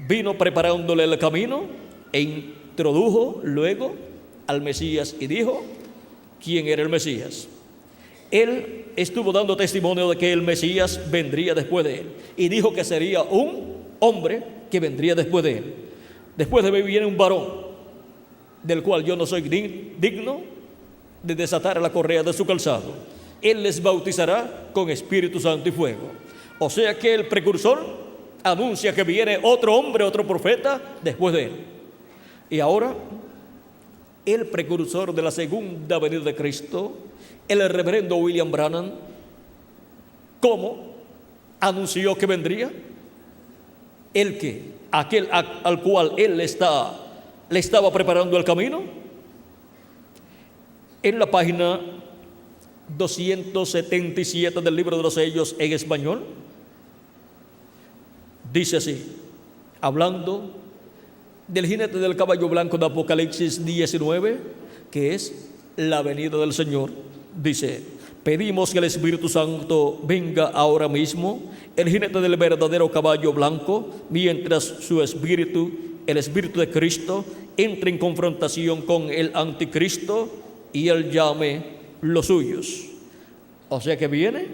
vino preparándole el camino e introdujo luego al Mesías y dijo quién era el Mesías. Él estuvo dando testimonio de que el Mesías vendría después de él y dijo que sería un hombre que vendría después de él. Después de mí viene un varón del cual yo no soy digno de desatar la correa de su calzado. Él les bautizará con Espíritu Santo y fuego. O sea que el precursor anuncia que viene otro hombre, otro profeta después de él. Y ahora, el precursor de la segunda venida de Cristo, el reverendo William Branham, ¿cómo anunció que vendría? El que, aquel al cual él le estaba preparando el camino. En la página 277 del libro de los sellos en español, dice así, hablando del jinete del caballo blanco de Apocalipsis 19, que es la venida del Señor, dice: pedimos que el Espíritu Santo venga ahora mismo, el jinete del verdadero caballo blanco, mientras su espíritu, el Espíritu de Cristo, entre en confrontación con el anticristo y él llame los suyos. O sea que viene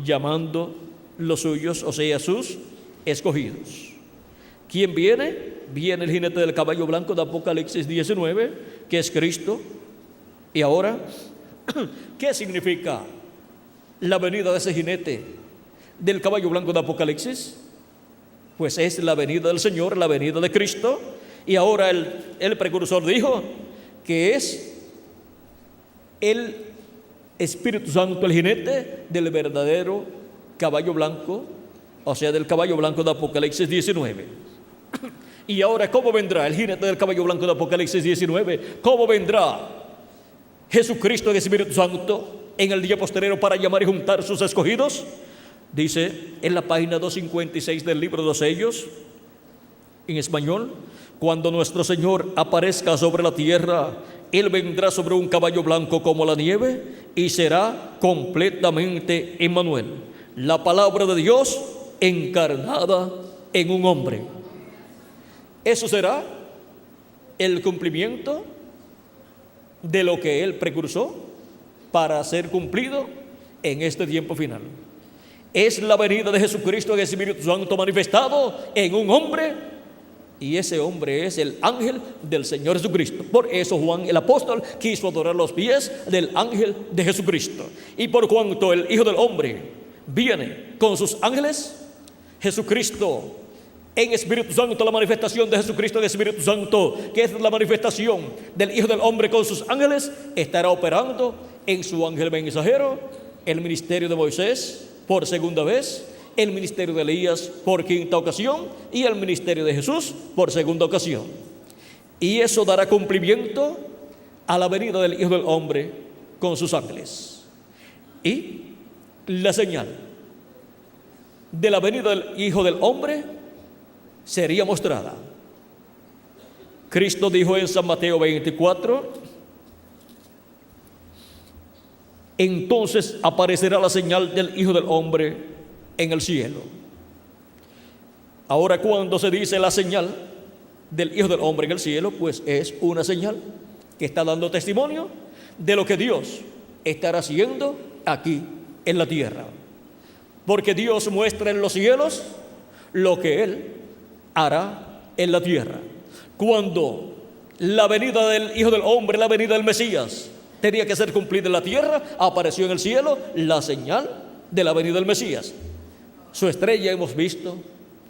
llamando los suyos, o sea, sus escogidos. ¿Quién viene? Viene el jinete del caballo blanco de Apocalipsis 19, que es Cristo. Y ahora, ¿qué significa la venida de ese jinete del caballo blanco de Apocalipsis? Pues es la venida del Señor, la venida de Cristo. Y ahora el precursor dijo que es el Espíritu Santo, el jinete del verdadero caballo blanco, o sea, del caballo blanco de Apocalipsis 19. Y ahora, ¿cómo vendrá el jinete del caballo blanco de Apocalipsis 19? ¿Cómo vendrá Jesucristo en Espíritu Santo en el día posterior para llamar y juntar sus escogidos? Dice en la página 256 del libro de los sellos, en español: cuando nuestro Señor aparezca sobre la tierra, Él vendrá sobre un caballo blanco como la nieve y será completamente Emmanuel, la palabra de Dios encarnada en un hombre. Eso será el cumplimiento de lo que Él precursó para ser cumplido en este tiempo final. Es la venida de Jesucristo en el Espíritu Santo manifestado en un hombre, y ese hombre es el ángel del Señor Jesucristo. Por eso Juan el apóstol quiso adorar los pies del ángel de Jesucristo. Y por cuanto el Hijo del Hombre viene con sus ángeles, Jesucristo en Espíritu Santo, la manifestación de Jesucristo en Espíritu Santo, que es la manifestación del Hijo del Hombre con sus ángeles, estará operando en su ángel mensajero el ministerio de Moisés por segunda vez, el ministerio de Elías por quinta ocasión y el ministerio de Jesús por segunda ocasión. Y eso dará cumplimiento a la venida del Hijo del Hombre con sus ángeles. Y la señal de la venida del Hijo del Hombre sería mostrada. Cristo dijo en San Mateo 24: entonces aparecerá la señal del Hijo del Hombre en el cielo. Ahora, cuando se dice la señal del Hijo del Hombre en el cielo, pues es una señal que está dando testimonio de lo que Dios estará haciendo aquí en la tierra. Porque Dios muestra en los cielos lo que Él hará en la tierra. Cuando la venida del Hijo del Hombre, la venida del Mesías, tenía que ser cumplida en la tierra, apareció en el cielo la señal de la venida del Mesías. Su estrella hemos visto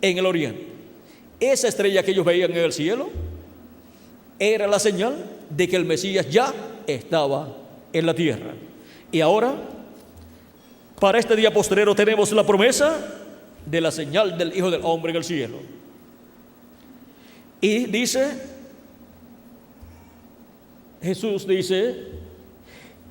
en el oriente. Esa estrella que ellos veían en el cielo era la señal de que el Mesías ya estaba en la tierra. Y ahora, para este día postrero, tenemos la promesa de la señal del Hijo del Hombre en el cielo. Y dice, Jesús dice: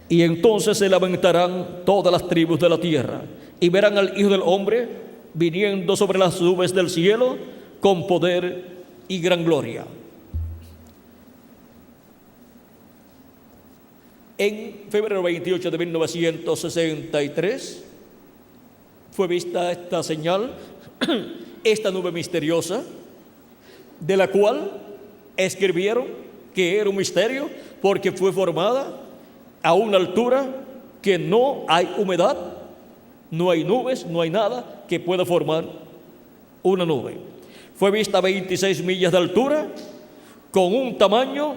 y entonces se lamentarán todas las tribus de la tierra y verán al Hijo del Hombre viniendo sobre las nubes del cielo con poder y gran gloria. En febrero 28 de 1963 fue vista esta señal, esta nube misteriosa, de la cual escribieron que era un misterio porque fue formada a una altura que no hay humedad, no hay nubes, no hay nada que pueda formar una nube. Fue vista a 26 millas de altura con un tamaño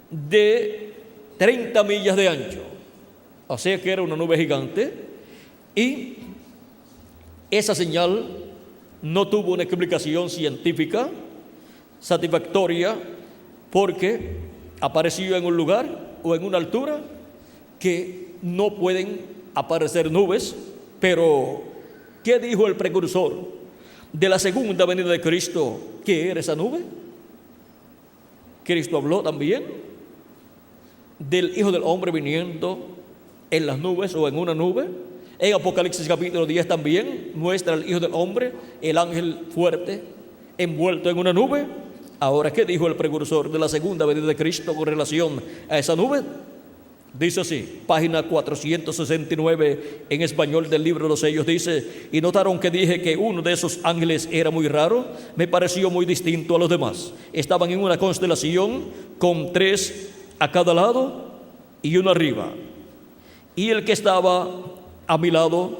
de 30 millas de ancho. O sea que era una nube gigante, y esa señal no tuvo una explicación científica satisfactoria porque apareció en un lugar o en una altura que no pueden aparecer nubes. Pero ¿qué dijo el precursor de la segunda venida de Cristo? ¿Qué era esa nube? Cristo habló también del Hijo del Hombre viniendo en las nubes o en una nube. En Apocalipsis capítulo 10 también muestra al Hijo del Hombre, el ángel fuerte, envuelto en una nube. Ahora, ¿qué dijo el precursor de la segunda venida de Cristo con relación a esa nube? Dice así, página 469 en español del libro de los sellos, dice: y notaron que dije que uno de esos ángeles era muy raro, me pareció muy distinto a los demás. Estaban en una constelación con 3 a cada lado y uno arriba. Y el que estaba a mi lado,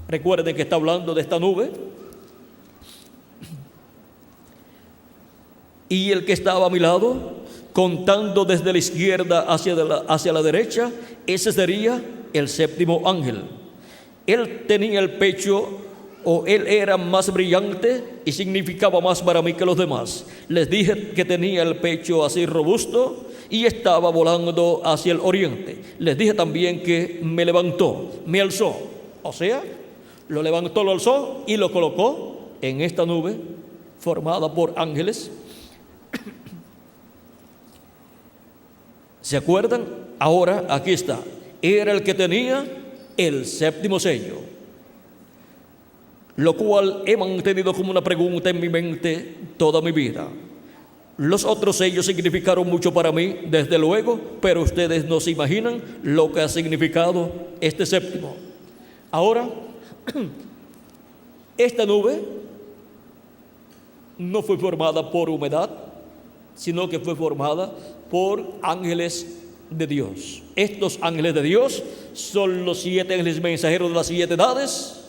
recuerden que está hablando de esta nube, Y el que estaba a mi lado, contando desde la izquierda hacia la derecha, ese sería el séptimo ángel. Él tenía el pecho, o él era más brillante y significaba más para mí que los demás. Les dije que tenía el pecho así robusto y estaba volando hacia el oriente. Les dije también que me levantó, me alzó. O sea, lo levantó, lo alzó y lo colocó en esta nube formada por ángeles. ¿Se acuerdan? Ahora aquí está. Era el que tenía el séptimo sello, lo cual he mantenido como una pregunta en mi mente toda mi vida. Los otros sellos significaron mucho para mí, desde luego, pero ustedes no se imaginan lo que ha significado este séptimo. Ahora, esta nube no fue formada por humedad, sino que fue formada por ángeles de Dios. Estos ángeles de Dios son los 7 ángeles mensajeros de las 7 edades,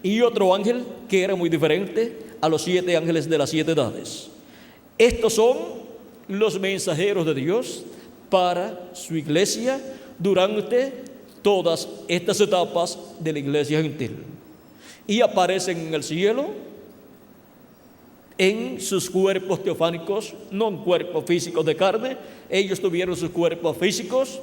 y otro ángel que era muy diferente a los 7 ángeles de las 7 edades. Estos son los mensajeros de Dios para su iglesia durante todas estas etapas de la iglesia gentil. Y aparecen en el cielo en sus cuerpos teofánicos, no en cuerpos físicos de carne. Ellos tuvieron sus cuerpos físicos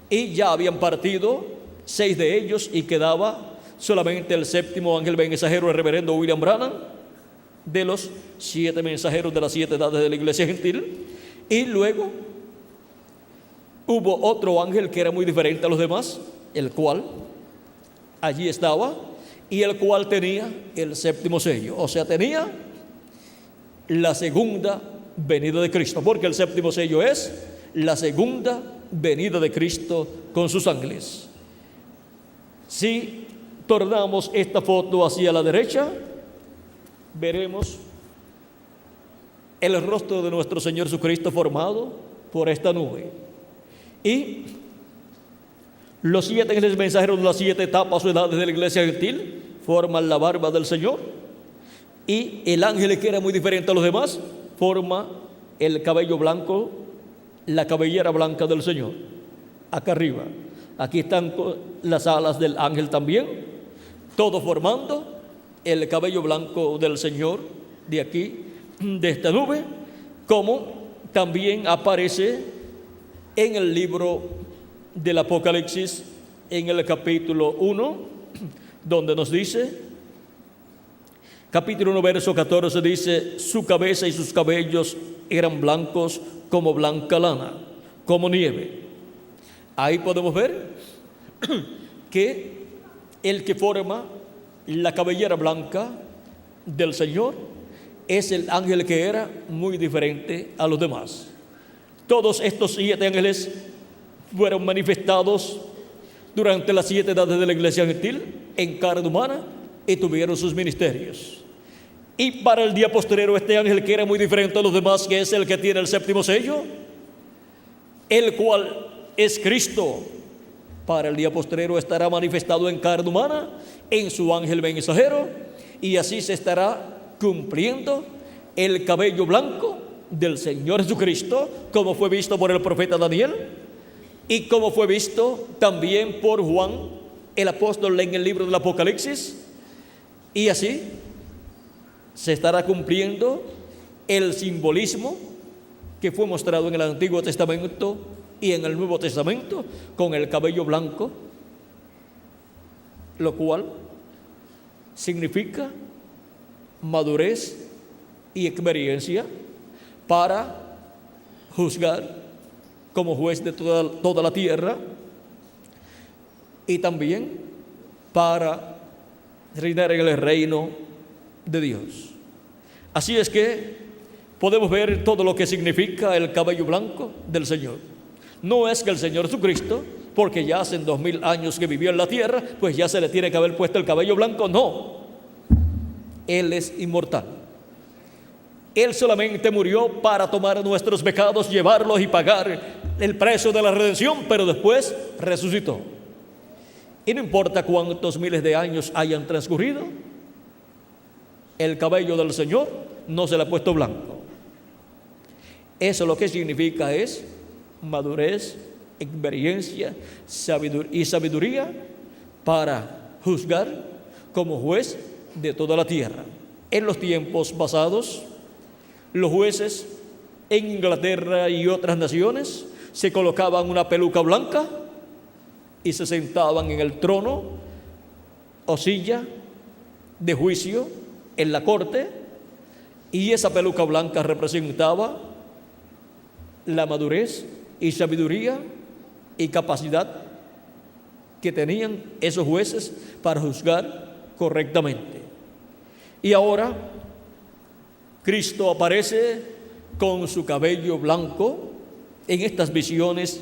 y ya habían partido 6 de ellos, y quedaba solamente el séptimo ángel mensajero, el reverendo William Branham, de los 7 mensajeros de las 7 edades de la iglesia gentil. Y luego hubo otro ángel que era muy diferente a los demás, el cual allí estaba, y el cual tenía el séptimo sello, o sea, tenía la segunda venida de Cristo, porque el séptimo sello es la segunda venida de Cristo con sus ángeles. Si tornamos esta foto hacia la derecha, veremos el rostro de nuestro Señor Jesucristo formado por esta nube. Y los 7 ángeles mensajeros de las 7 etapas o edades de la iglesia gentil forman la barba del Señor. Y el ángel, que era muy diferente a los demás, forma el cabello blanco, la cabellera blanca del Señor. Acá arriba, aquí están las alas del ángel también, todo formando el cabello blanco del Señor de aquí, de esta nube, como también aparece en el libro del Apocalipsis, en el capítulo 1, donde nos dice, capítulo 1, verso 14, dice: su cabeza y sus cabellos eran blancos como blanca lana, como nieve. Ahí podemos ver que el que forma la cabellera blanca del Señor es el ángel que era muy diferente a los demás. Todos estos 7 ángeles fueron manifestados durante las 7 edades de la iglesia gentil en carne humana y tuvieron sus ministerios. Y para el día postrero, este ángel que era muy diferente a los demás, que es el que tiene el séptimo sello, el cual es Cristo, para el día postrero estará manifestado en carne humana, en su ángel mensajero, y así se estará cumpliendo el cabello blanco del Señor Jesucristo, como fue visto por el profeta Daniel y como fue visto también por Juan el apóstol en el libro del Apocalipsis. Y así se estará cumpliendo el simbolismo que fue mostrado en el Antiguo Testamento y en el Nuevo Testamento con el cabello blanco, lo cual significa madurez y experiencia para juzgar como juez de toda la tierra, y también para reinar en el reino de Dios. Así es que podemos ver todo lo que significa el cabello blanco del Señor. No es que el Señor Jesucristo, porque ya hace 2000 años que vivió en la tierra, pues ya se le tiene que haber puesto el cabello blanco. No, Él es inmortal. Él solamente murió para tomar nuestros pecados, llevarlos y pagar el precio de la redención, pero después resucitó. Y no importa cuántos miles de años hayan transcurrido, el cabello del Señor no se le ha puesto blanco. Eso lo que significa es madurez, experiencia y sabiduría para juzgar como juez de toda la tierra. En los tiempos pasados, los jueces en Inglaterra y otras naciones se colocaban una peluca blanca y se sentaban en el trono o silla de juicio en la corte, y esa peluca blanca representaba la madurez y sabiduría y capacidad que tenían esos jueces para juzgar correctamente. Y ahora Cristo aparece con su cabello blanco en estas visiones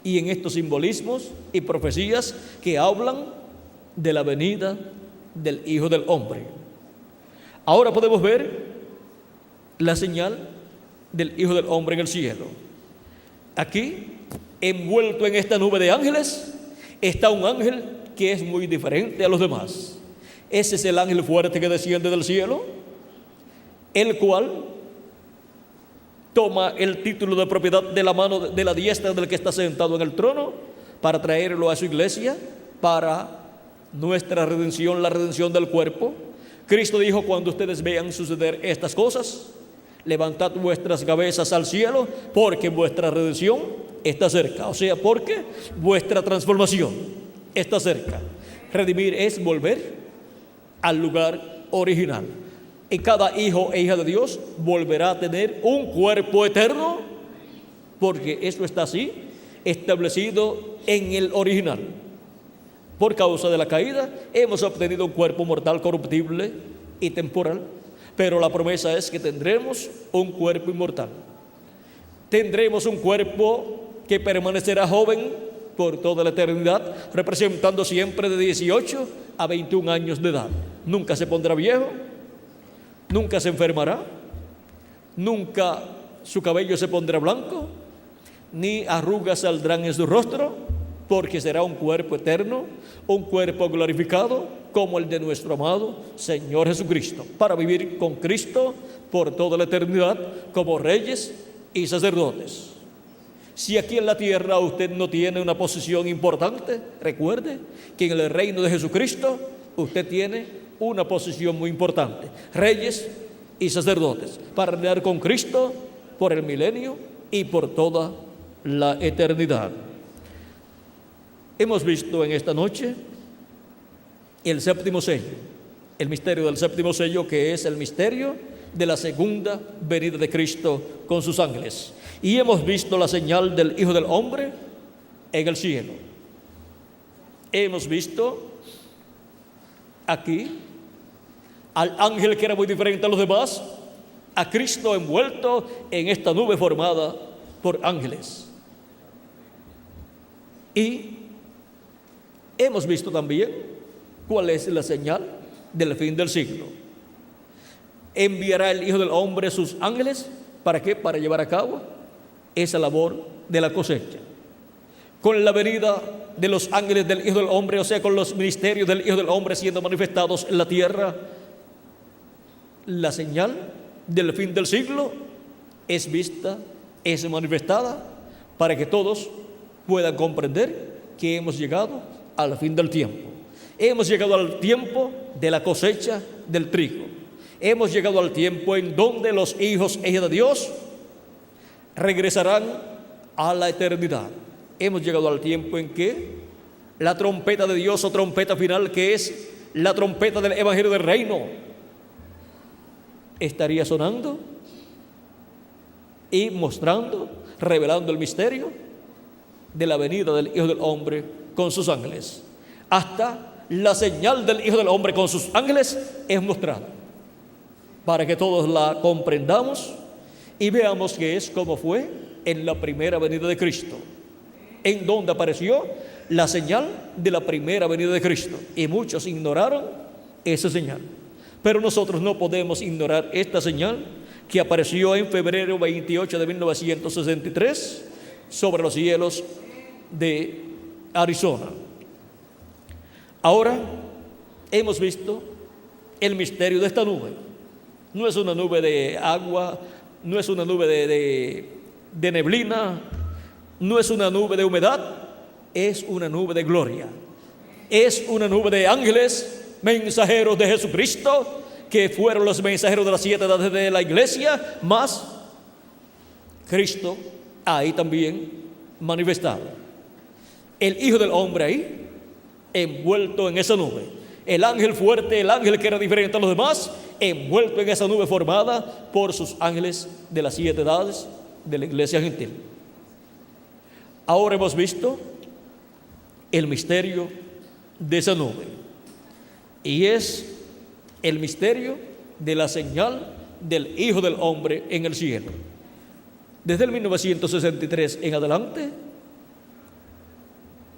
y en estos simbolismos y profecías que hablan de la venida del Hijo del Hombre. Ahora podemos ver la señal del Hijo del Hombre en el cielo. Aquí, envuelto en esta nube de ángeles, está un ángel que es muy diferente a los demás. Ese es el ángel fuerte que desciende del cielo, el cual toma el título de propiedad de la mano de la diestra del que está sentado en el trono para traerlo a su iglesia para nuestra redención, la redención del cuerpo. Cristo dijo: cuando ustedes vean suceder estas cosas, levantad vuestras cabezas al cielo, porque vuestra redención está cerca. O sea, porque vuestra transformación está cerca. Redimir es volver al lugar original. Y cada hijo e hija de Dios volverá a tener un cuerpo eterno, porque eso está así establecido en el original. Por causa de la caída hemos obtenido un cuerpo mortal, corruptible y temporal, pero la promesa es que tendremos un cuerpo inmortal. Tendremos un cuerpo que permanecerá joven por toda la eternidad, representando siempre de 18 a 21 años de edad. Nunca se pondrá viejo, nunca se enfermará, nunca su cabello se pondrá blanco, ni arrugas saldrán en su rostro, porque será un cuerpo eterno, un cuerpo glorificado como el de nuestro amado Señor Jesucristo, para vivir con Cristo por toda la eternidad como reyes y sacerdotes. Si aquí en la tierra usted no tiene una posición importante, recuerde que en el reino de Jesucristo usted tiene una posición muy importante: reyes y sacerdotes, para reinar con Cristo por el milenio y por toda la eternidad. Hemos visto en esta noche el séptimo sello, el misterio del séptimo sello, que es el misterio de la segunda venida de Cristo con sus ángeles. Y hemos visto la señal del Hijo del Hombre en el cielo. Hemos visto aquí al ángel que era muy diferente a los demás, a Cristo envuelto en esta nube formada por ángeles. Y hemos visto también cuál es la señal del fin del siglo. Enviará el Hijo del Hombre sus ángeles. ¿Para qué? Para llevar a cabo esa labor de la cosecha. Con la venida de los ángeles del Hijo del Hombre, o sea, con los ministerios del Hijo del Hombre siendo manifestados en la tierra, la señal del fin del siglo es vista, es manifestada, para que todos puedan comprender que hemos llegado al fin del tiempo. Hemos llegado al tiempo de la cosecha del trigo. Hemos llegado al tiempo en donde los hijos e hijas de Dios regresarán a la eternidad. Hemos llegado al tiempo en que la trompeta de Dios, o trompeta final, que es la trompeta del Evangelio del Reino, estaría sonando y mostrando, revelando el misterio de la venida del Hijo del Hombre con sus ángeles. Hasta la señal del Hijo del Hombre con sus ángeles es mostrada, para que todos la comprendamos y veamos que es como fue en la primera venida de Cristo, en donde apareció la señal de la primera venida de Cristo, y muchos ignoraron esa señal. Pero nosotros no podemos ignorar esta señal que apareció en febrero 28 de 1963 sobre los cielos de Arizona. Ahora hemos visto el misterio de esta nube. No es una nube de agua no es una nube de neblina, no es una nube de humedad, es una nube de gloria. Es una nube de ángeles, mensajeros de Jesucristo, que fueron los mensajeros de las 7 edades de la iglesia, más Cristo ahí también manifestado. El Hijo del Hombre ahí, envuelto en esa nube. El ángel fuerte, el ángel que era diferente a los demás, envuelto en esa nube formada por sus ángeles de las 7 edades de la iglesia gentil. Ahora hemos visto el misterio de esa nube, y es el misterio de la señal del Hijo del Hombre en el cielo. Desde el 1963 en adelante,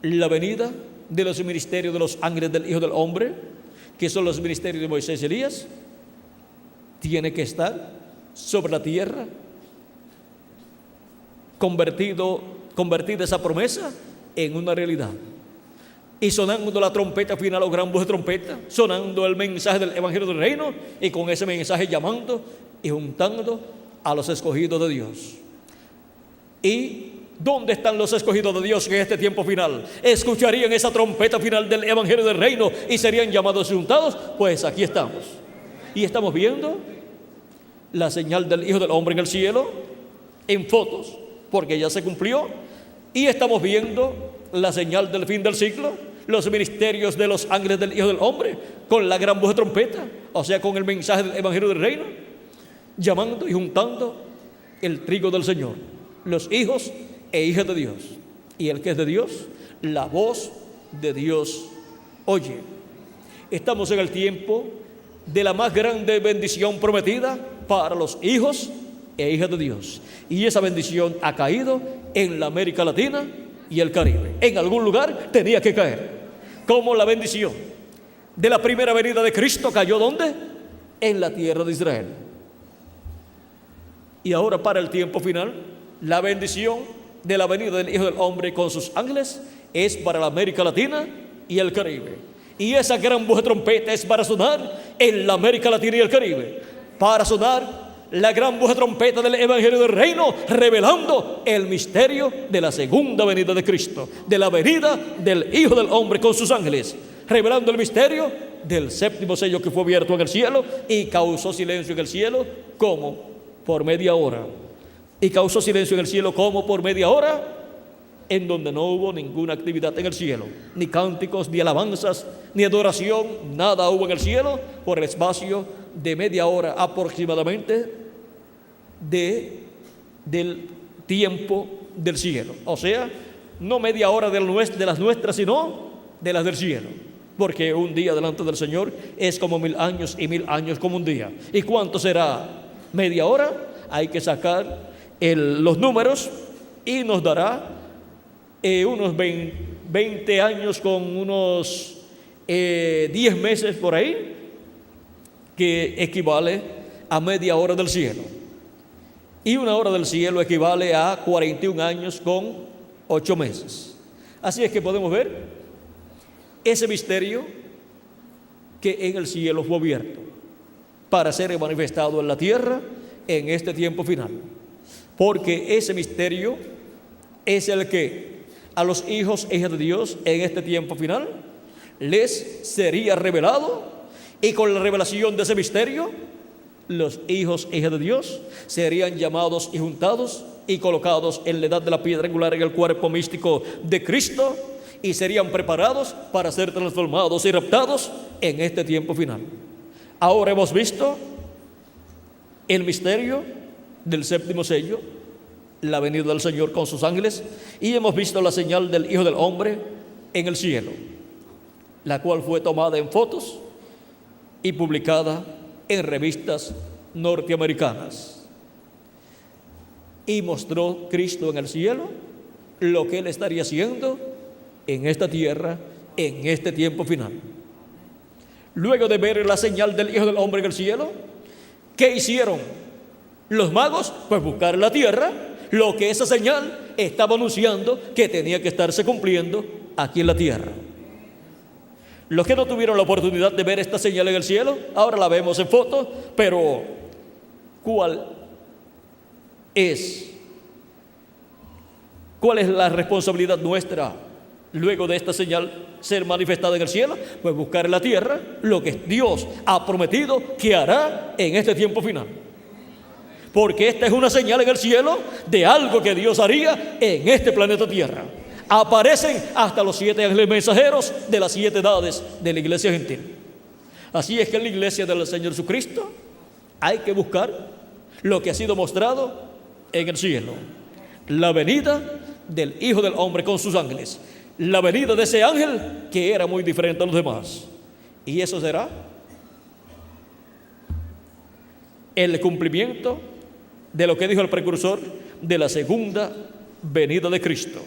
la venida de los ministerios de los ángeles del Hijo del Hombre, que son los ministerios de Moisés y Elías, tiene que estar sobre la tierra, convertida esa promesa en una realidad. Y sonando la trompeta final o gran voz de trompeta, sonando el mensaje del Evangelio del Reino, y con ese mensaje llamando y juntando a los escogidos de Dios. ¿Y dónde están los escogidos de Dios en este tiempo final? ¿Escucharían esa trompeta final del Evangelio del Reino y serían llamados y juntados? Pues aquí estamos. Y estamos viendo la señal del Hijo del Hombre en el cielo, en fotos, porque ya se cumplió. Y estamos viendo la señal del fin del siglo, los ministerios de los ángeles del Hijo del Hombre, con la gran voz de trompeta, o sea, con el mensaje del Evangelio del Reino, llamando y juntando el trigo del Señor, los hijos e hijas de Dios. Y el que es de Dios, la voz de Dios oye. Estamos en el tiempo de la más grande bendición prometida para los hijos e hijas de Dios. Y esa bendición ha caído en la América Latina y el Caribe. En algún lugar tenía que caer. Como la bendición de la primera venida de Cristo cayó ¿dónde? En la tierra de Israel. Y ahora, para el tiempo final, la bendición de la venida del Hijo del Hombre con sus ángeles es para la América Latina y el Caribe. Y esa gran voz de trompeta es para sonar en la América Latina y el Caribe, para sonar la gran voz de trompeta del Evangelio del Reino, revelando el misterio de la segunda venida de Cristo, de la venida del Hijo del Hombre con sus ángeles, revelando el misterio del séptimo sello que fue abierto en el cielo y causó silencio en el cielo como por media hora. Y causó silencio en el cielo como por media hora, en donde no hubo ninguna actividad en el cielo, ni cánticos, ni alabanzas, ni adoración, nada hubo en el cielo por el espacio de media hora aproximadamente del tiempo del cielo. O sea, no media hora de las nuestras, sino de las del cielo. Porque un día delante del Señor es como 1000 años y 1000 años como un día. ¿Y cuánto será media hora? Hay que sacar los números y nos dará unos 20 años con unos 10 meses por ahí, que equivale a media hora del cielo. Y una hora del cielo equivale a 41 años con 8 meses. Así es que podemos ver ese misterio que en el cielo fue abierto para ser manifestado en la tierra en este tiempo final. Porque ese misterio es el que a los hijos e hijas de Dios en este tiempo final les sería revelado. Y con la revelación de ese misterio, los hijos e hijas de Dios serían llamados y juntados y colocados en la edad de la piedra angular en el cuerpo místico de Cristo, y serían preparados para ser transformados y raptados en este tiempo final. Ahora hemos visto el misterio del séptimo sello, la venida del Señor con sus ángeles, y hemos visto la señal del Hijo del Hombre en el cielo, la cual fue tomada en fotos y publicada en revistas norteamericanas. Y mostró Cristo en el cielo lo que Él estaría haciendo en esta tierra en este tiempo final. Luego de ver la señal del Hijo del Hombre en el cielo, ¿qué hicieron los magos? Pues buscar en la tierra lo que esa señal estaba anunciando que tenía que estarse cumpliendo aquí en la tierra. Los que no tuvieron la oportunidad de ver esta señal en el cielo, ahora la vemos en foto, pero ¿cuál es, ¿cuál es la responsabilidad nuestra luego de esta señal ser manifestada en el cielo? Pues buscar en la tierra lo que Dios ha prometido que hará en este tiempo final. Porque esta es una señal en el cielo de algo que Dios haría en este planeta Tierra. Aparecen hasta los 7 ángeles mensajeros de las 7 edades de la iglesia gentil. Así es que en la iglesia del Señor Jesucristo hay que buscar lo que ha sido mostrado en el cielo. La venida del Hijo del Hombre con sus ángeles. La venida de ese ángel que era muy diferente a los demás. Y eso será el cumplimiento de lo que dijo el precursor de la segunda venida de Cristo.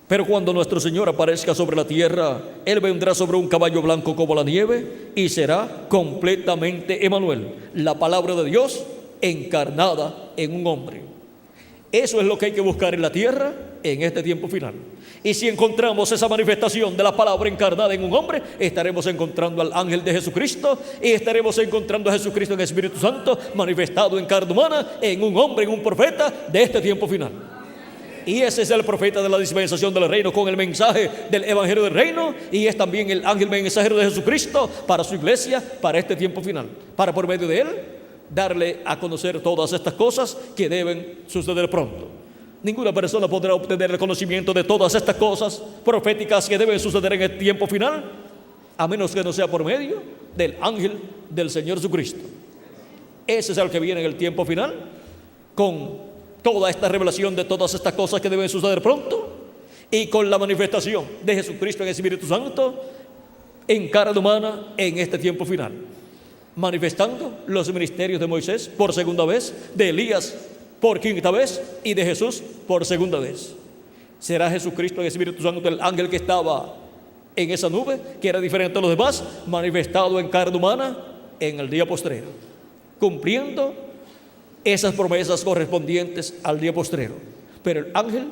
Pero cuando nuestro Señor aparezca sobre la tierra, Él vendrá sobre un caballo blanco como la nieve y será completamente Emmanuel, la palabra de Dios encarnada en un hombre. Eso es lo que hay que buscar en la tierra en este tiempo final. Y si encontramos esa manifestación de la palabra encarnada en un hombre, estaremos encontrando al ángel de Jesucristo y estaremos encontrando a Jesucristo en el Espíritu Santo manifestado en carne humana, en un hombre, en un profeta de este tiempo final. Y ese es el profeta de la dispensación del reino con el mensaje del evangelio del reino, y es también el ángel mensajero de Jesucristo para su iglesia, para este tiempo final, para por medio de él darle a conocer todas estas cosas que deben suceder pronto. Ninguna persona podrá obtener el conocimiento de todas estas cosas proféticas que deben suceder en el tiempo final, a menos que no sea por medio del ángel del Señor Jesucristo. Ese es el que viene en el tiempo final, con toda esta revelación de todas estas cosas que deben suceder pronto, y con la manifestación de Jesucristo en el Espíritu Santo en carne humana en este tiempo final, manifestando los ministerios de Moisés por segunda vez, de Elías por quinta vez y de Jesús por segunda vez. Será Jesucristo en el Espíritu Santo el ángel que estaba en esa nube, que era diferente a los demás, manifestado en carne humana en el día postrero, cumpliendo esas promesas correspondientes al día postrero. Pero el ángel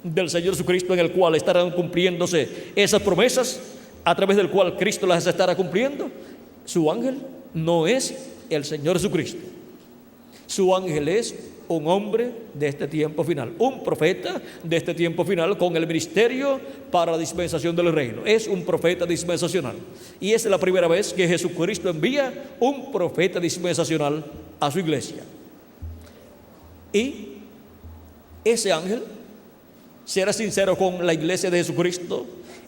del Señor Jesucristo, en el cual estarán cumpliéndose esas promesas, a través del cual Cristo las estará cumpliendo, su ángel no es el Señor Jesucristo. Su ángel es un hombre de este tiempo final, un profeta de este tiempo final con el ministerio para la dispensación del reino. Es un profeta dispensacional. Y es la primera vez que Jesucristo envía un profeta dispensacional a su iglesia. Y ese ángel será sincero con la iglesia de Jesucristo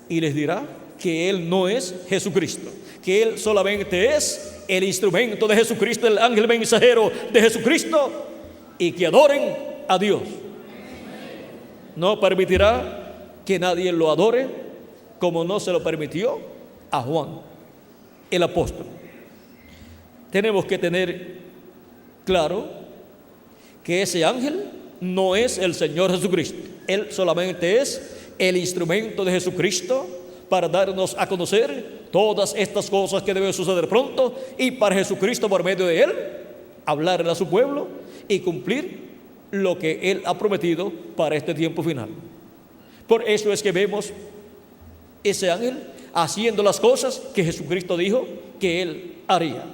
y les dirá que él no es Jesucristo, que él solamente es el instrumento de Jesucristo, el ángel mensajero de Jesucristo, y que adoren a Dios. No permitirá que nadie lo adore como no se lo permitió a Juan, el apóstol. Tenemos que tener claro que ese ángel no es el Señor Jesucristo. Él solamente es el instrumento de Jesucristo para darnos a conocer todas estas cosas que deben suceder pronto, y para Jesucristo, por medio de él, hablarle a su pueblo y cumplir lo que él ha prometido para este tiempo final. Por eso es que vemos ese ángel haciendo las cosas que Jesucristo dijo que él haría.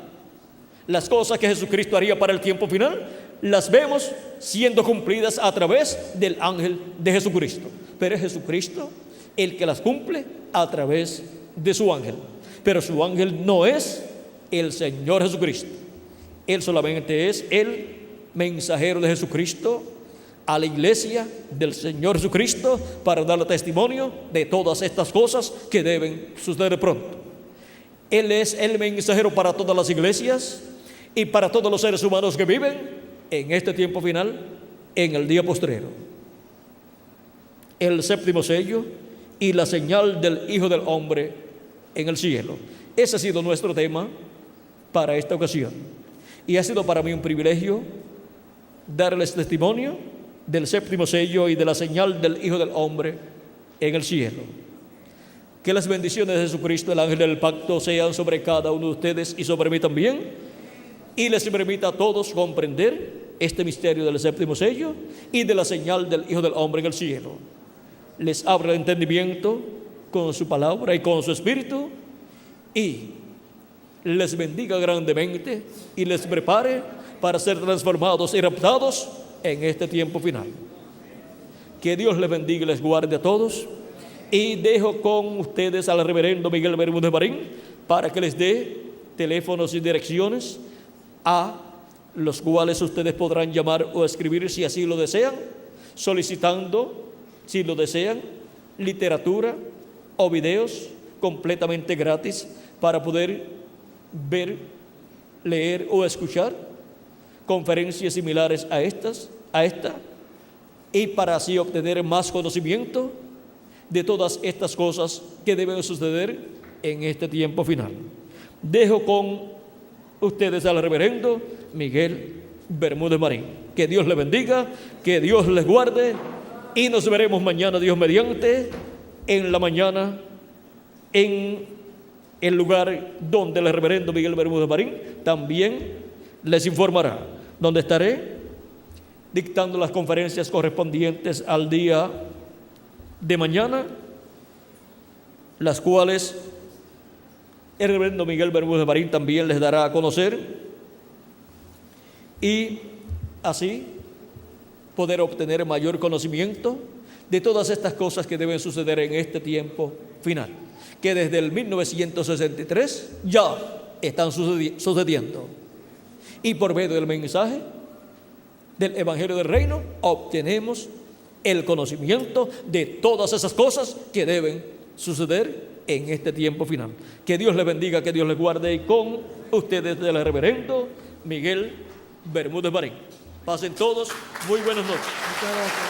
Las cosas que Jesucristo haría para el tiempo final las vemos siendo cumplidas a través del ángel de Jesucristo. Pero es Jesucristo el que las cumple a través de su ángel. Pero su ángel no es el Señor Jesucristo. Él solamente es el mensajero de Jesucristo a la iglesia del Señor Jesucristo para darle testimonio de todas estas cosas que deben suceder pronto. Él es el mensajero para todas las iglesias y para todos los seres humanos que viven en este tiempo final, en el día postrero. El séptimo sello y la señal del Hijo del Hombre en el cielo. Ese ha sido nuestro tema para esta ocasión. Y ha sido para mí un privilegio darles testimonio del séptimo sello y de la señal del Hijo del Hombre en el cielo. Que las bendiciones de Jesucristo, el ángel del pacto, sean sobre cada uno de ustedes y sobre mí también, y les permita a todos comprender este misterio del séptimo sello y de la señal del Hijo del Hombre en el cielo. Les abra el entendimiento con su palabra y con su espíritu, y les bendiga grandemente y les prepare para ser transformados y raptados en este tiempo final. Que Dios les bendiga y les guarde a todos. Y dejo con ustedes al reverendo Miguel Bermúdez Marín para que les dé teléfonos y direcciones a los cuales ustedes podrán llamar o escribir si así lo desean, solicitando, si lo desean, literatura o videos completamente gratis para poder ver, leer o escuchar conferencias similares a esta, y para así obtener más conocimiento de todas estas cosas que deben suceder en este tiempo final. Dejo con ustedes al reverendo Miguel Bermúdez Marín. Que Dios les bendiga, que Dios les guarde, y nos veremos mañana, Dios mediante, en la mañana, en el lugar donde el reverendo Miguel Bermúdez Marín también les informará, donde estaré dictando las conferencias correspondientes al día de mañana, las cuales el reverendo Miguel Bermúdez Marín también les dará a conocer, y así poder obtener mayor conocimiento de todas estas cosas que deben suceder en este tiempo final, que desde el 1963 ya están sucediendo. Y por medio del mensaje del Evangelio del Reino obtenemos el conocimiento de todas esas cosas que deben suceder en este tiempo final. Que Dios les bendiga, que Dios les guarde, y con ustedes el reverendo Miguel Bermúdez Marín. Pasen todos muy buenas noches.